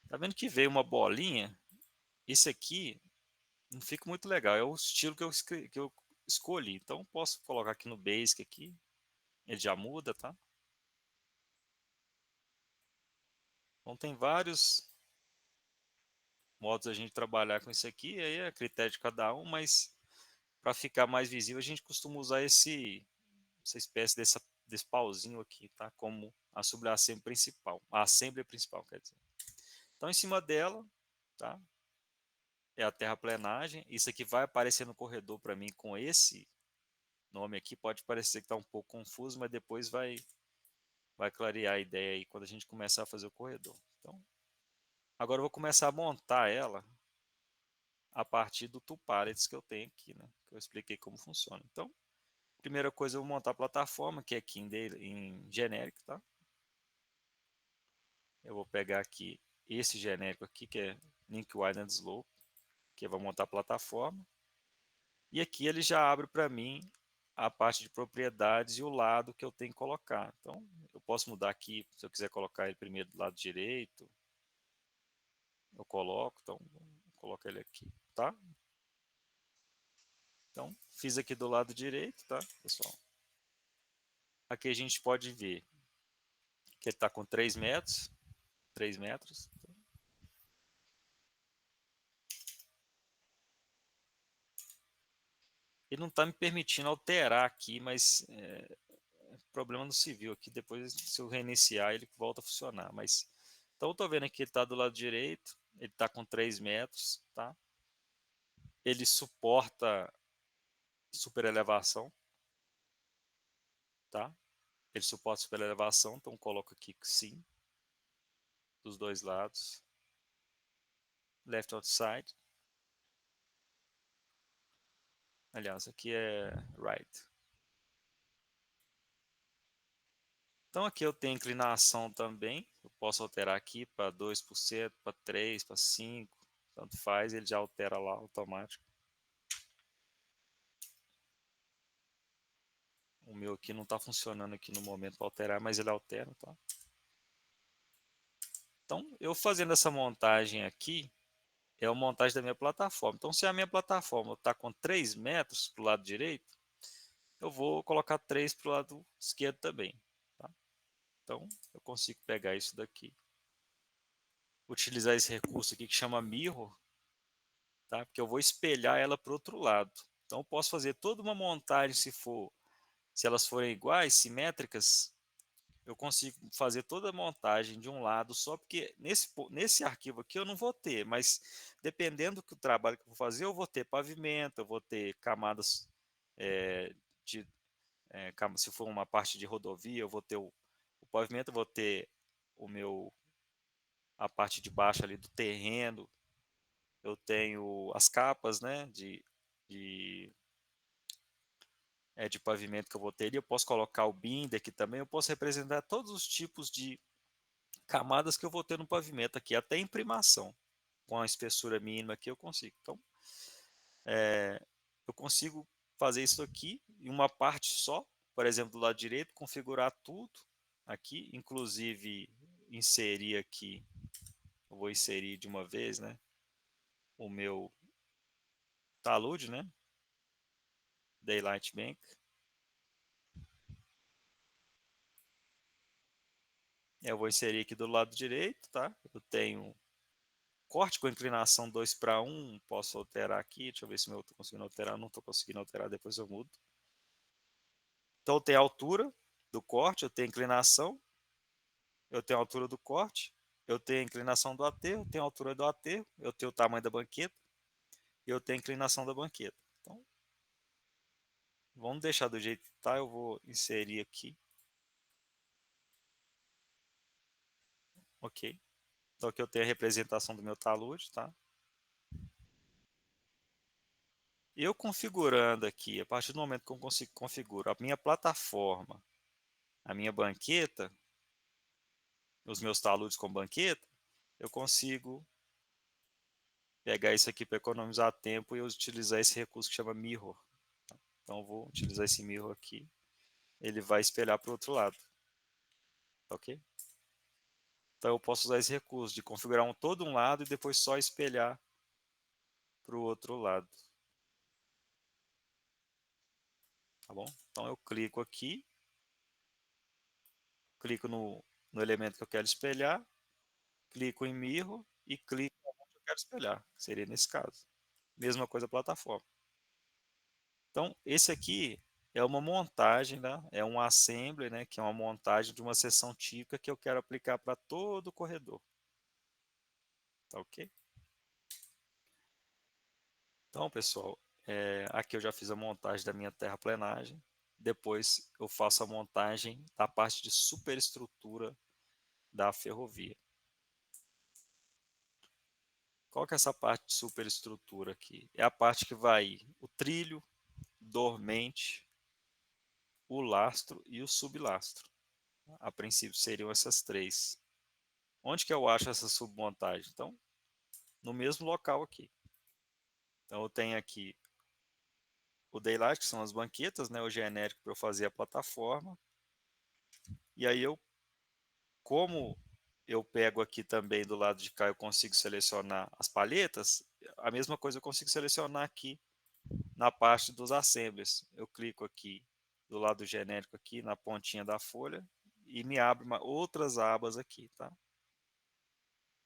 Tá vendo que veio uma bolinha? Esse aqui não fica muito legal, é o estilo que eu escolhi. Então posso colocar aqui no Basic aqui, ele já muda, tá? Então tem vários modos a gente trabalhar com isso aqui, aí é critério de cada um, mas para ficar mais visível a gente costuma usar essa espécie desse pauzinho aqui, tá? Como a subassembly principal, a assembly principal, quer dizer. Então em cima dela, tá? É a terraplenagem. Isso aqui vai aparecer no corredor para mim com esse nome aqui. Pode parecer que está um pouco confuso, mas depois vai clarear a ideia aí quando a gente começar a fazer o corredor. Então, agora eu vou começar a montar ela a partir do two-palettes que eu tenho aqui, né? Que eu expliquei como funciona. Então, primeira coisa, eu vou montar a plataforma, que é aqui em genérico, tá? Eu vou pegar aqui esse genérico aqui, que é Link Wide and Slope, que eu vou montar a plataforma. E aqui ele já abre para mim a parte de propriedades e o lado que eu tenho que colocar. Então, eu posso mudar aqui, se eu quiser colocar ele primeiro do lado direito, eu coloco, então, vou colocar ele aqui, tá? Então, fiz aqui do lado direito, tá, pessoal? Aqui a gente pode ver que ele está com 3 metros, 3 metros. Ele não está me permitindo alterar aqui, mas problema no civil aqui. Depois, se eu reiniciar, ele volta a funcionar. Mas então, eu estou vendo aqui que ele está do lado direito, ele está com 3 metros, tá? Ele suporta superelevação, tá? Ele suporta superelevação, então coloco aqui que sim, dos dois lados. Left outside. Aliás, aqui é right. Então aqui eu tenho inclinação também. Eu posso alterar aqui para 2%, para 3%, para 5%. Tanto faz, ele já altera lá automático. O meu aqui não está funcionando aqui no momento para alterar, mas ele altera, tá? Então, eu fazendo essa montagem aqui, é a montagem da minha plataforma. Então, se a minha plataforma está com 3 metros para o lado direito, eu vou colocar 3 para o lado esquerdo também. Tá? Então, eu consigo pegar isso daqui. Utilizar esse recurso aqui que chama Mirror, tá? Porque eu vou espelhar ela para o outro lado. Então, eu posso fazer toda uma montagem se elas forem iguais, simétricas, eu consigo fazer toda a montagem de um lado só, porque nesse arquivo aqui eu não vou ter, mas dependendo do trabalho que eu vou fazer, eu vou ter pavimento, eu vou ter camadas é, de, se for uma parte de rodovia, eu vou ter o pavimento, eu vou ter a parte de baixo ali do terreno, eu tenho as capas, né, de, de pavimento que eu vou ter, e eu posso colocar o binder aqui também, eu posso representar todos os tipos de camadas que eu vou ter no pavimento aqui, até imprimação. Com a espessura mínima aqui eu consigo. Então, eu consigo fazer isso aqui em uma parte só, por exemplo, do lado direito, configurar tudo aqui, inclusive inserir aqui, eu vou inserir de uma vez, né, o meu talude, né, Daylight Bank. Eu vou inserir aqui do lado direito, tá? Eu tenho corte com inclinação 2:1, posso alterar aqui, deixa eu ver se eu estou conseguindo alterar, não estou conseguindo alterar, depois eu mudo. Então eu tenho a altura do corte, eu tenho a inclinação, eu tenho a altura do corte, eu tenho a inclinação do aterro, eu tenho a altura do aterro, eu tenho o tamanho da banqueta e eu tenho a inclinação da banqueta. Então, vamos deixar do jeito que está, eu vou inserir aqui. Ok. Então aqui eu tenho a representação do meu talude, tá? Eu configurando aqui, a partir do momento que eu consigo configurar a minha plataforma, a minha banqueta, os meus taludes com banqueta, eu consigo pegar isso aqui para economizar tempo e utilizar esse recurso que chama Mirror. Então, eu vou utilizar esse Mirror aqui. Ele vai espelhar para o outro lado. Tá ok? Então, eu posso usar esse recurso de configurar todo um lado e depois só espelhar para o outro lado. Tá bom? Então, eu clico aqui, clico no elemento que eu quero espelhar, clico em Mirror e clico onde eu quero espelhar. Seria nesse caso. Mesma coisa a plataforma. Então, esse aqui é uma montagem, né? É um assembly, né? Que é uma montagem de uma seção típica que eu quero aplicar para todo o corredor. Tá ok? Então, pessoal, aqui eu já fiz a montagem da minha terraplenagem. Depois eu faço a montagem da parte de superestrutura da ferrovia. Qual que é essa parte de superestrutura aqui? É a parte que vai o trilho, dormente, o lastro e o sublastro. A princípio seriam essas três. Onde que eu acho essa submontagem? Então, no mesmo local aqui. Então, eu tenho aqui o Daylight, que são as banquetas, né, o genérico para eu fazer a plataforma. E aí, como eu pego aqui também do lado de cá, eu consigo selecionar as palhetas, a mesma coisa eu consigo selecionar aqui na parte dos assemblies. Eu clico aqui do lado genérico aqui, na pontinha da folha, e me abre outras abas aqui, tá?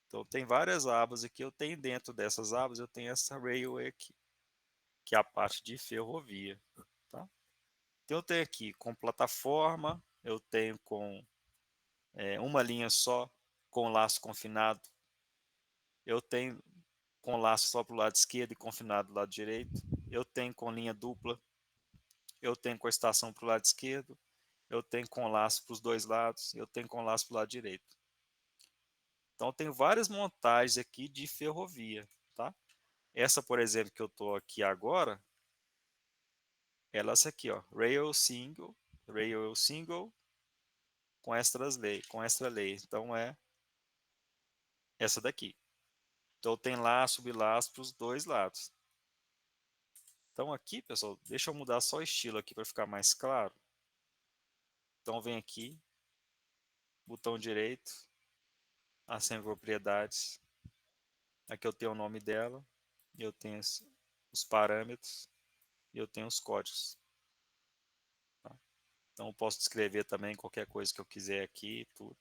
Então, tem várias abas aqui. Eu tenho dentro dessas abas, eu tenho essa Railway aqui, que é a parte de ferrovia. Tá? Então, eu tenho aqui com plataforma, eu tenho com uma linha só, com laço confinado. Eu tenho com laço só para o lado esquerdo e confinado do lado direito. Eu tenho com linha dupla. Eu tenho com a estação para o lado esquerdo. Eu tenho com laço para os dois lados. Eu tenho com laço para o lado direito. Então, eu tenho várias montagens aqui de ferrovia. Tá? Essa, por exemplo, que eu estou aqui agora, ela é essa aqui, ó, rail single com extra lay. Então é essa daqui. Então tem laço, bilaço para os dois lados. Então aqui, pessoal, deixa eu mudar só o estilo aqui para ficar mais claro. Então vem aqui, botão direito, Assembly Propriedades. Aqui eu tenho o nome dela, eu tenho os parâmetros e eu tenho os códigos. Tá? Então eu posso descrever também qualquer coisa que eu quiser aqui, tudo.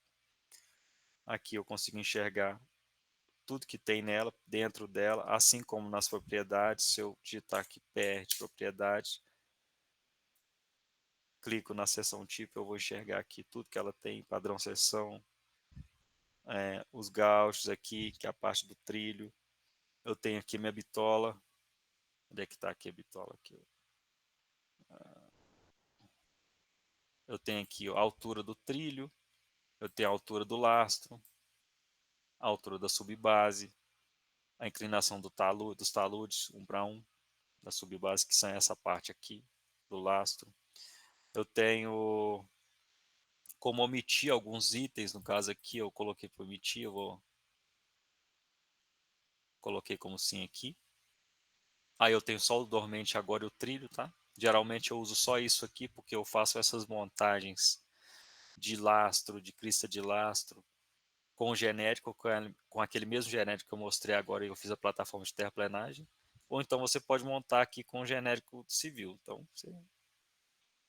Aqui eu consigo enxergar tudo que tem nela, dentro dela, assim como nas propriedades. Se eu digitar aqui PR propriedade, clico na seção tipo, eu vou enxergar aqui tudo que ela tem, padrão seção, os gauchos aqui, que é a parte do trilho. Eu tenho aqui minha bitola. Onde é que está aqui a bitola? Aqui. Eu tenho aqui a altura do trilho, eu tenho a altura do lastro, a altura da subbase, a inclinação dos taludes, 1:1, da subbase, que são essa parte aqui do lastro. Eu tenho como omitir alguns itens, no caso aqui eu coloquei para omitir, coloquei como sim aqui. Aí eu tenho só o dormente agora e o trilho, tá? Geralmente eu uso só isso aqui porque eu faço essas montagens de lastro, de crista de lastro, com o genérico, com aquele mesmo genérico que eu mostrei agora e eu fiz a plataforma de terraplenagem. Ou então você pode montar aqui com o genérico civil. Então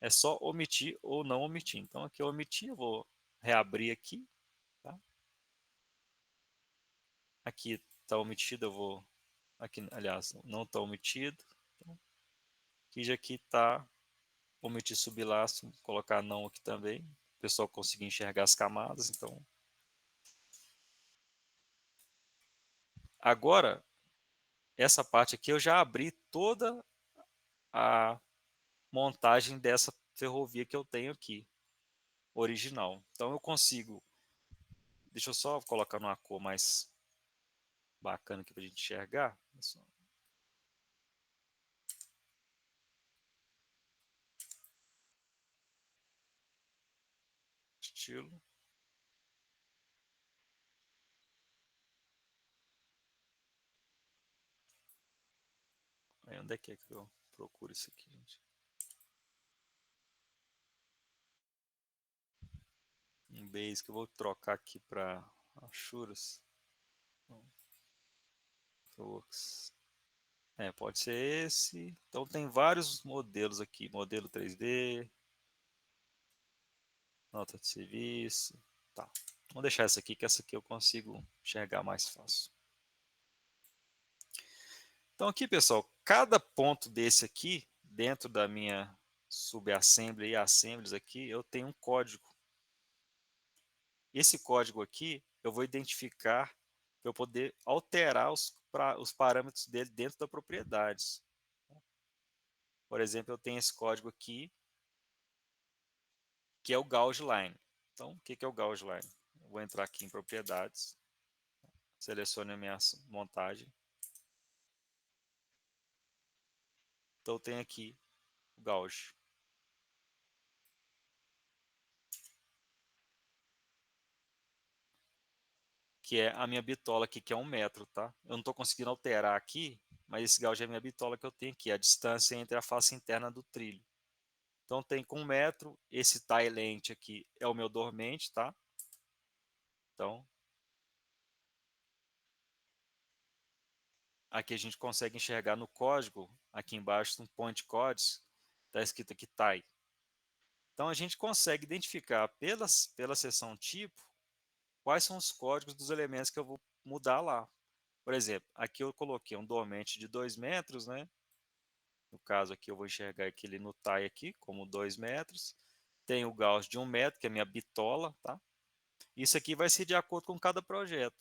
é só omitir ou não omitir. Então aqui eu omiti, eu vou reabrir aqui. Tá? Aqui está omitido, eu vou. Aqui, aliás, não está omitido. Então, aqui já está omitir sublastro, colocar não aqui também. O pessoal conseguir enxergar as camadas. Então, agora, essa parte aqui eu já abri toda a montagem dessa ferrovia que eu tenho aqui, original. Então eu consigo, deixa eu só colocar numa cor mais bacana aqui para a gente enxergar. Estilo. Aí, onde é que eu procuro isso aqui, gente? Um base que eu vou trocar aqui para Achuras. Pode ser esse. Então tem vários modelos aqui. Modelo 3D, nota de serviço. Tá. Vamos deixar essa aqui, que essa aqui eu consigo enxergar mais fácil. Então aqui, pessoal, cada ponto desse aqui, dentro da minha subassembly e assemblies aqui, eu tenho um código. Esse código aqui, eu vou identificar para eu poder alterar os parâmetros dele dentro da propriedade. Por exemplo, eu tenho esse código aqui, que é o gauge line. Então, o que é o gauge line? Eu vou entrar aqui em propriedades, seleciono a minha montagem. Então, eu tenho aqui o gauge, que é a minha bitola aqui, que é 1 metro, tá? Eu não estou conseguindo alterar aqui, mas esse gauge é a minha bitola que eu tenho aqui, a distância entre a face interna do trilho. Então, tem com 1 metro, esse tie length aqui é o meu dormente, tá? Então, aqui a gente consegue enxergar no código, aqui embaixo, no point codes, está escrito aqui tie. Então, a gente consegue identificar pela seção tipo, quais são os códigos dos elementos que eu vou mudar lá. Por exemplo, aqui eu coloquei um dormente de 2 metros, né? No caso aqui eu vou enxergar aquele no tie aqui como 2 metros. Tem o gauss de 1 metro, que é a minha bitola, tá? Isso aqui vai ser de acordo com cada projeto.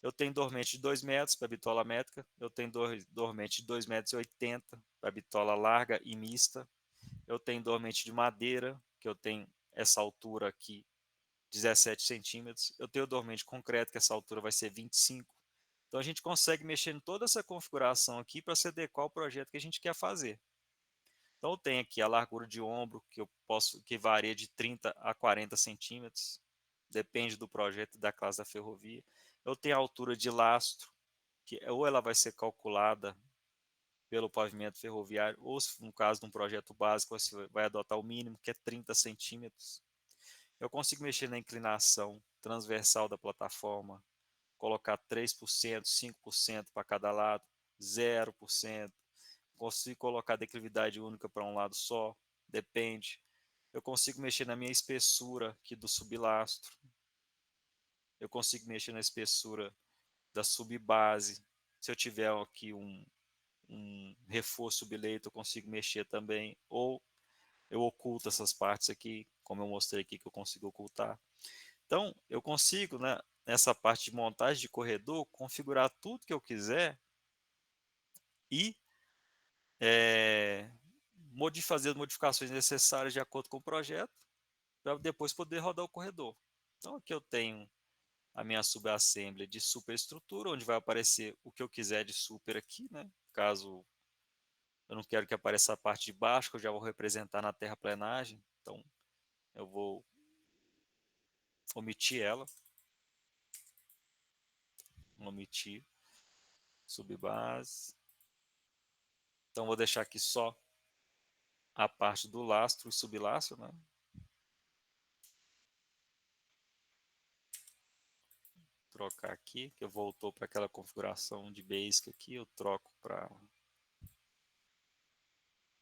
Eu tenho dormente de 2 metros para bitola métrica. Eu tenho dormente de 2,80 metros para bitola larga e mista. Eu tenho dormente de madeira, que eu tenho essa altura aqui, 17 centímetros. Eu tenho dormente concreto, que essa altura vai ser 25. Então a gente consegue mexer em toda essa configuração aqui para se adequar ao projeto que a gente quer fazer. Então eu tenho aqui a largura de ombro que varia de 30 a 40 centímetros, depende do projeto e da classe da ferrovia. Eu tenho a altura de lastro, que ou ela vai ser calculada pelo pavimento ferroviário, ou se no caso de um projeto básico, você vai adotar o mínimo, que é 30 centímetros. Eu consigo mexer na inclinação transversal da plataforma, colocar 3%, 5% para cada lado, 0%. Consigo colocar declividade única para um lado só, depende. Eu consigo mexer na minha espessura aqui do sublastro. Eu consigo mexer na espessura da subbase. Se eu tiver aqui um reforço subleito, eu consigo mexer também. Ou eu oculto essas partes aqui, como eu mostrei aqui que eu consigo ocultar. Então, eu consigo, né, nessa parte de montagem de corredor, configurar tudo que eu quiser e fazer as modificações necessárias de acordo com o projeto, para depois poder rodar o corredor. Então, aqui eu tenho a minha subassembly de superestrutura, onde vai aparecer o que eu quiser de super aqui, né? Caso eu não quero que apareça a parte de baixo, que eu já vou representar na terraplenagem, então eu vou omitir ela, omitir subbase. Então vou deixar aqui só a parte do lastro e sublastro, né? Trocar aqui, que eu voltou para aquela configuração de basic aqui, eu troco para,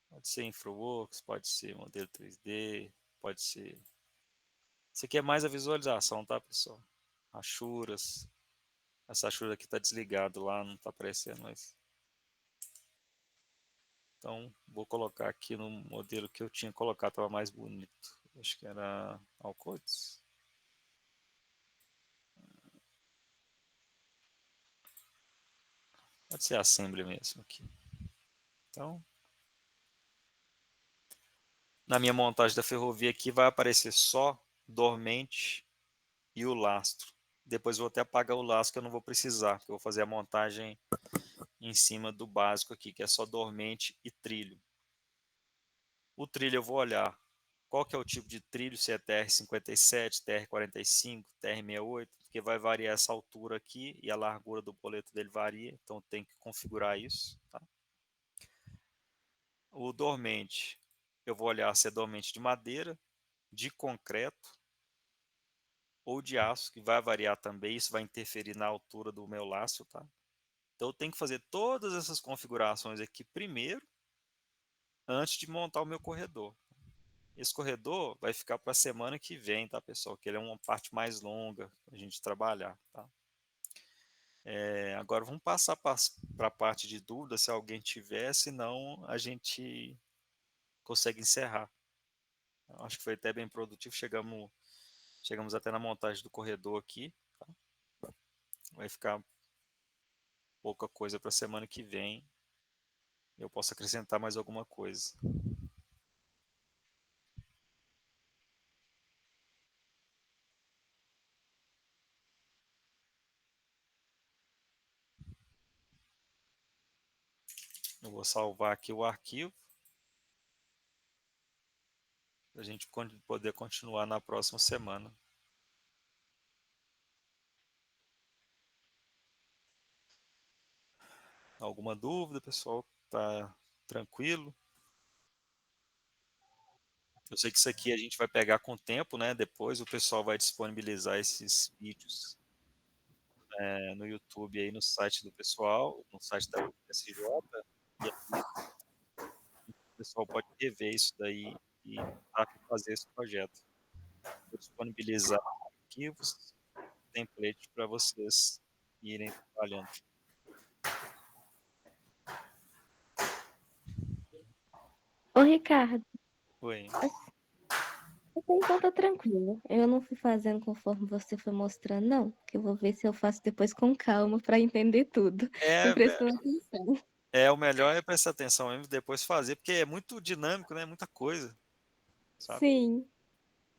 pode ser InfraWorks, pode ser modelo 3D, pode ser, isso aqui é mais a visualização, tá, pessoal? Achuras, essa achura aqui está desligado lá, não está aparecendo, mas então vou colocar aqui no modelo que eu tinha colocado, estava mais bonito, acho que era Alcotes. Pode ser Assembly mesmo aqui. Então, na minha montagem da ferrovia aqui vai aparecer só dormente e o lastro. Depois vou até apagar o lastro que eu não vou precisar, porque eu vou fazer a montagem em cima do básico aqui, que é só dormente e trilho. O trilho eu vou olhar qual que é o tipo de trilho, se é TR-57, TR-45, TR-68, porque vai variar essa altura aqui e a largura do boleto dele varia, então tem que configurar isso. Tá? O dormente, eu vou olhar se é dormente de madeira, de concreto ou de aço, que vai variar também, isso vai interferir na altura do meu laço, tá? Então eu tenho que fazer todas essas configurações aqui primeiro, antes de montar o meu corredor. Esse corredor vai ficar para a semana que vem, tá, pessoal? Que ele é uma parte mais longa para a gente trabalhar, tá? Agora vamos passar para a parte de dúvida, se alguém tiver, senão a gente consegue encerrar. Eu acho que foi até bem produtivo, chegamos até na montagem do corredor aqui, tá? Vai ficar pouca coisa para a semana que vem. Eu posso acrescentar mais alguma coisa. Eu vou salvar aqui o arquivo, para a gente poder continuar na próxima semana. Alguma dúvida, pessoal? Tá tranquilo? Eu sei que isso aqui a gente vai pegar com o tempo, né? Depois o pessoal vai disponibilizar esses vídeos no YouTube aí no site do pessoal, no site da UFSJ, e aí o pessoal pode rever isso daí e fazer esse projeto. Vou disponibilizar arquivos, template para vocês irem trabalhando. Ô, Ricardo, Oi. até então tá tranquilo. Eu não fui fazendo conforme você foi mostrando, não. Que eu vou ver se eu faço depois com calma pra entender tudo. E É, prestando atenção. o melhor é prestar atenção mesmo e depois fazer, porque é muito dinâmico, né? Muita coisa, sabe? Sim.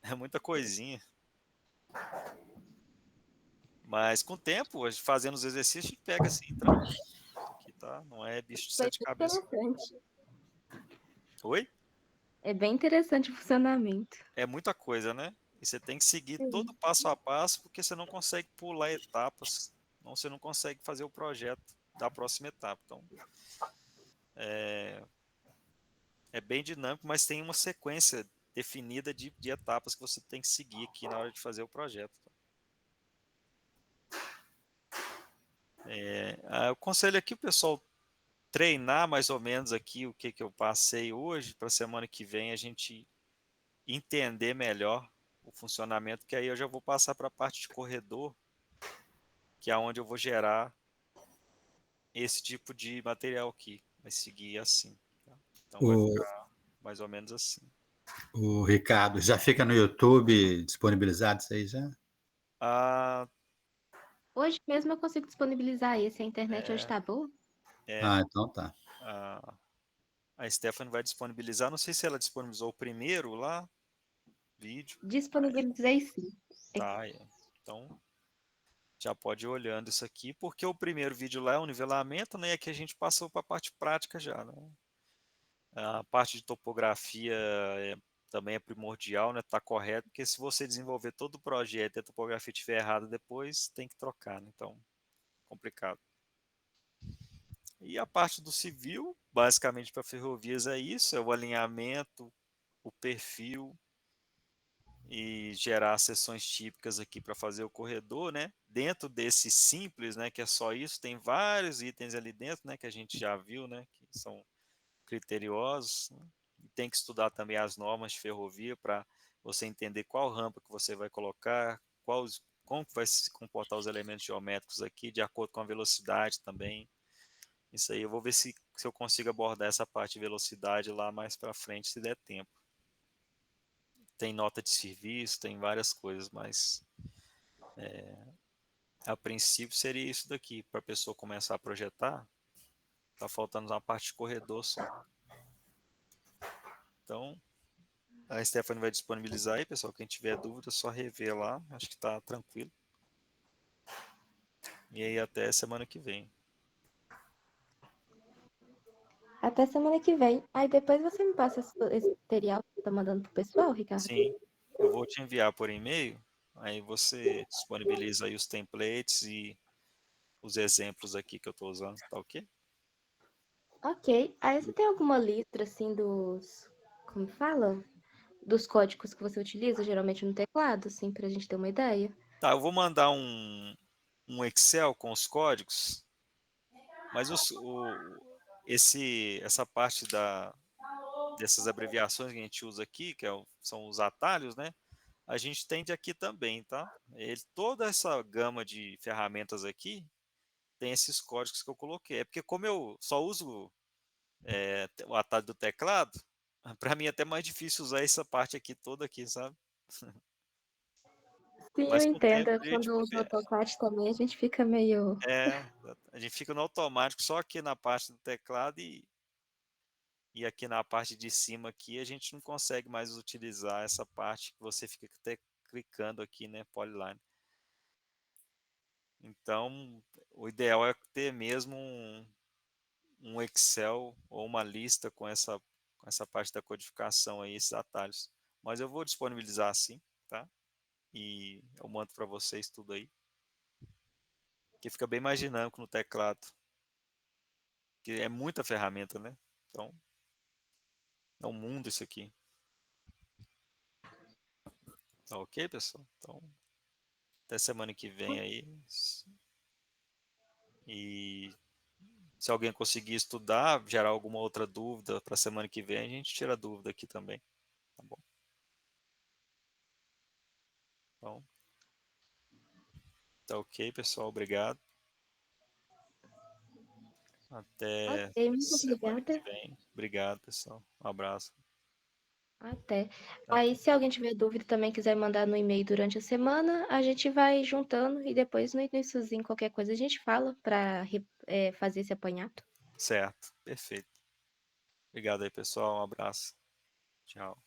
É muita coisinha. Mas com o tempo, fazendo os exercícios, a gente pega assim, tranquilo. Isso aqui tá, não é bicho de Foi sete bem cabeças. interessante. Oi? É bem interessante o funcionamento. É muita coisa, né? E você tem que seguir todo Sim. passo a passo, porque você não consegue pular etapas, não, você não consegue fazer o projeto da próxima etapa. Então, é, é bem dinâmico, mas tem uma sequência definida de etapas que você tem que seguir aqui na hora de fazer o projeto. Eu aconselho aqui o pessoal treinar mais ou menos aqui o que eu passei hoje, para a semana que vem a gente entender melhor o funcionamento, que aí eu já vou passar para a parte de corredor, que é onde eu vou gerar esse tipo de material aqui. Vai seguir assim. Tá? Então vai O, ficar mais ou menos assim. o Ricardo, já fica no YouTube disponibilizado isso aí já? Ah, Hoje mesmo eu consigo disponibilizar esse. A internet hoje é, tá boa. é, Ah, então tá. a, a Stephanie vai disponibilizar. Não sei se ela disponibilizou o primeiro lá, vídeo. Disponibilizei sim. É. Tá, então já pode ir olhando isso aqui, porque o primeiro vídeo lá é um nivelamento, né? E aqui a gente passou para a parte prática já, né? A parte de topografia também é primordial, né? Tá correto, porque se você desenvolver todo o projeto e a topografia estiver errada depois, tem que trocar, né? Então, complicado. E a parte do civil, basicamente para ferrovias é isso, é o alinhamento, o perfil e gerar sessões típicas aqui para fazer o corredor, né? Dentro desse simples, né, que é só isso, tem vários itens ali dentro, né, que a gente já viu, né, que são criteriosos, né? E tem que estudar também as normas de ferrovia para você entender qual rampa que você vai colocar, como que vai se comportar os elementos geométricos aqui, de acordo com a velocidade também. Isso aí eu vou ver se eu consigo abordar essa parte de velocidade lá mais para frente, se der tempo. Tem nota de serviço, tem várias coisas, mas a princípio seria isso daqui, para a pessoa começar a projetar, tá faltando uma parte de corredor só. Então, a Stephanie vai disponibilizar aí, pessoal. Quem tiver dúvida, é só rever lá. Acho que tá tranquilo. E aí até semana que vem. Até semana que vem. Aí depois você me passa esse material que você tá mandando pro pessoal, Ricardo? Sim, eu vou te enviar por e-mail. Aí você disponibiliza aí os templates e os exemplos aqui que eu estou usando, tá ok? Ok. Aí você tem alguma lista, assim, dos... Como fala? Dos códigos que você utiliza, geralmente no teclado, assim, pra gente ter uma ideia? Tá, eu vou mandar um Excel com os códigos, mas essa parte dessas abreviações que a gente usa aqui, são os atalhos, né? A gente tem de aqui também, tá? Toda essa gama de ferramentas aqui tem esses códigos que eu coloquei. É porque como eu só uso o atalho do teclado, para mim é até mais difícil usar essa parte aqui toda aqui, sabe? Sim, eu Mas com o entendo. tempo a gente Quando usa o AutoCAD também, a gente fica meio... é, a gente fica no automático só aqui na parte do teclado e aqui na parte de cima aqui a gente não consegue mais utilizar essa parte que você fica até clicando aqui, né, Polyline. Então, o ideal é ter mesmo um Excel ou uma lista com essa parte da codificação aí, esses atalhos. Mas eu vou disponibilizar assim, tá? E eu mando para vocês tudo aí, que fica bem mais dinâmico no teclado, que é muita ferramenta, né? Então, é um mundo isso aqui. Tá ok, pessoal? Então, até semana que vem aí. E se alguém conseguir estudar, gerar alguma outra dúvida para a semana que vem, a gente tira a dúvida aqui também, tá bom? Então, tá ok, pessoal? Obrigado. Até Ok, muito semana que obrigada. vem. Obrigado, pessoal. Um abraço. Até. Aí, Até. se alguém tiver dúvida também quiser mandar no e-mail durante a semana, a gente vai juntando e depois no iniciozinho, qualquer coisa, a gente fala para fazer esse apanhado. Certo. Perfeito. Obrigado aí, pessoal. Um abraço. Tchau.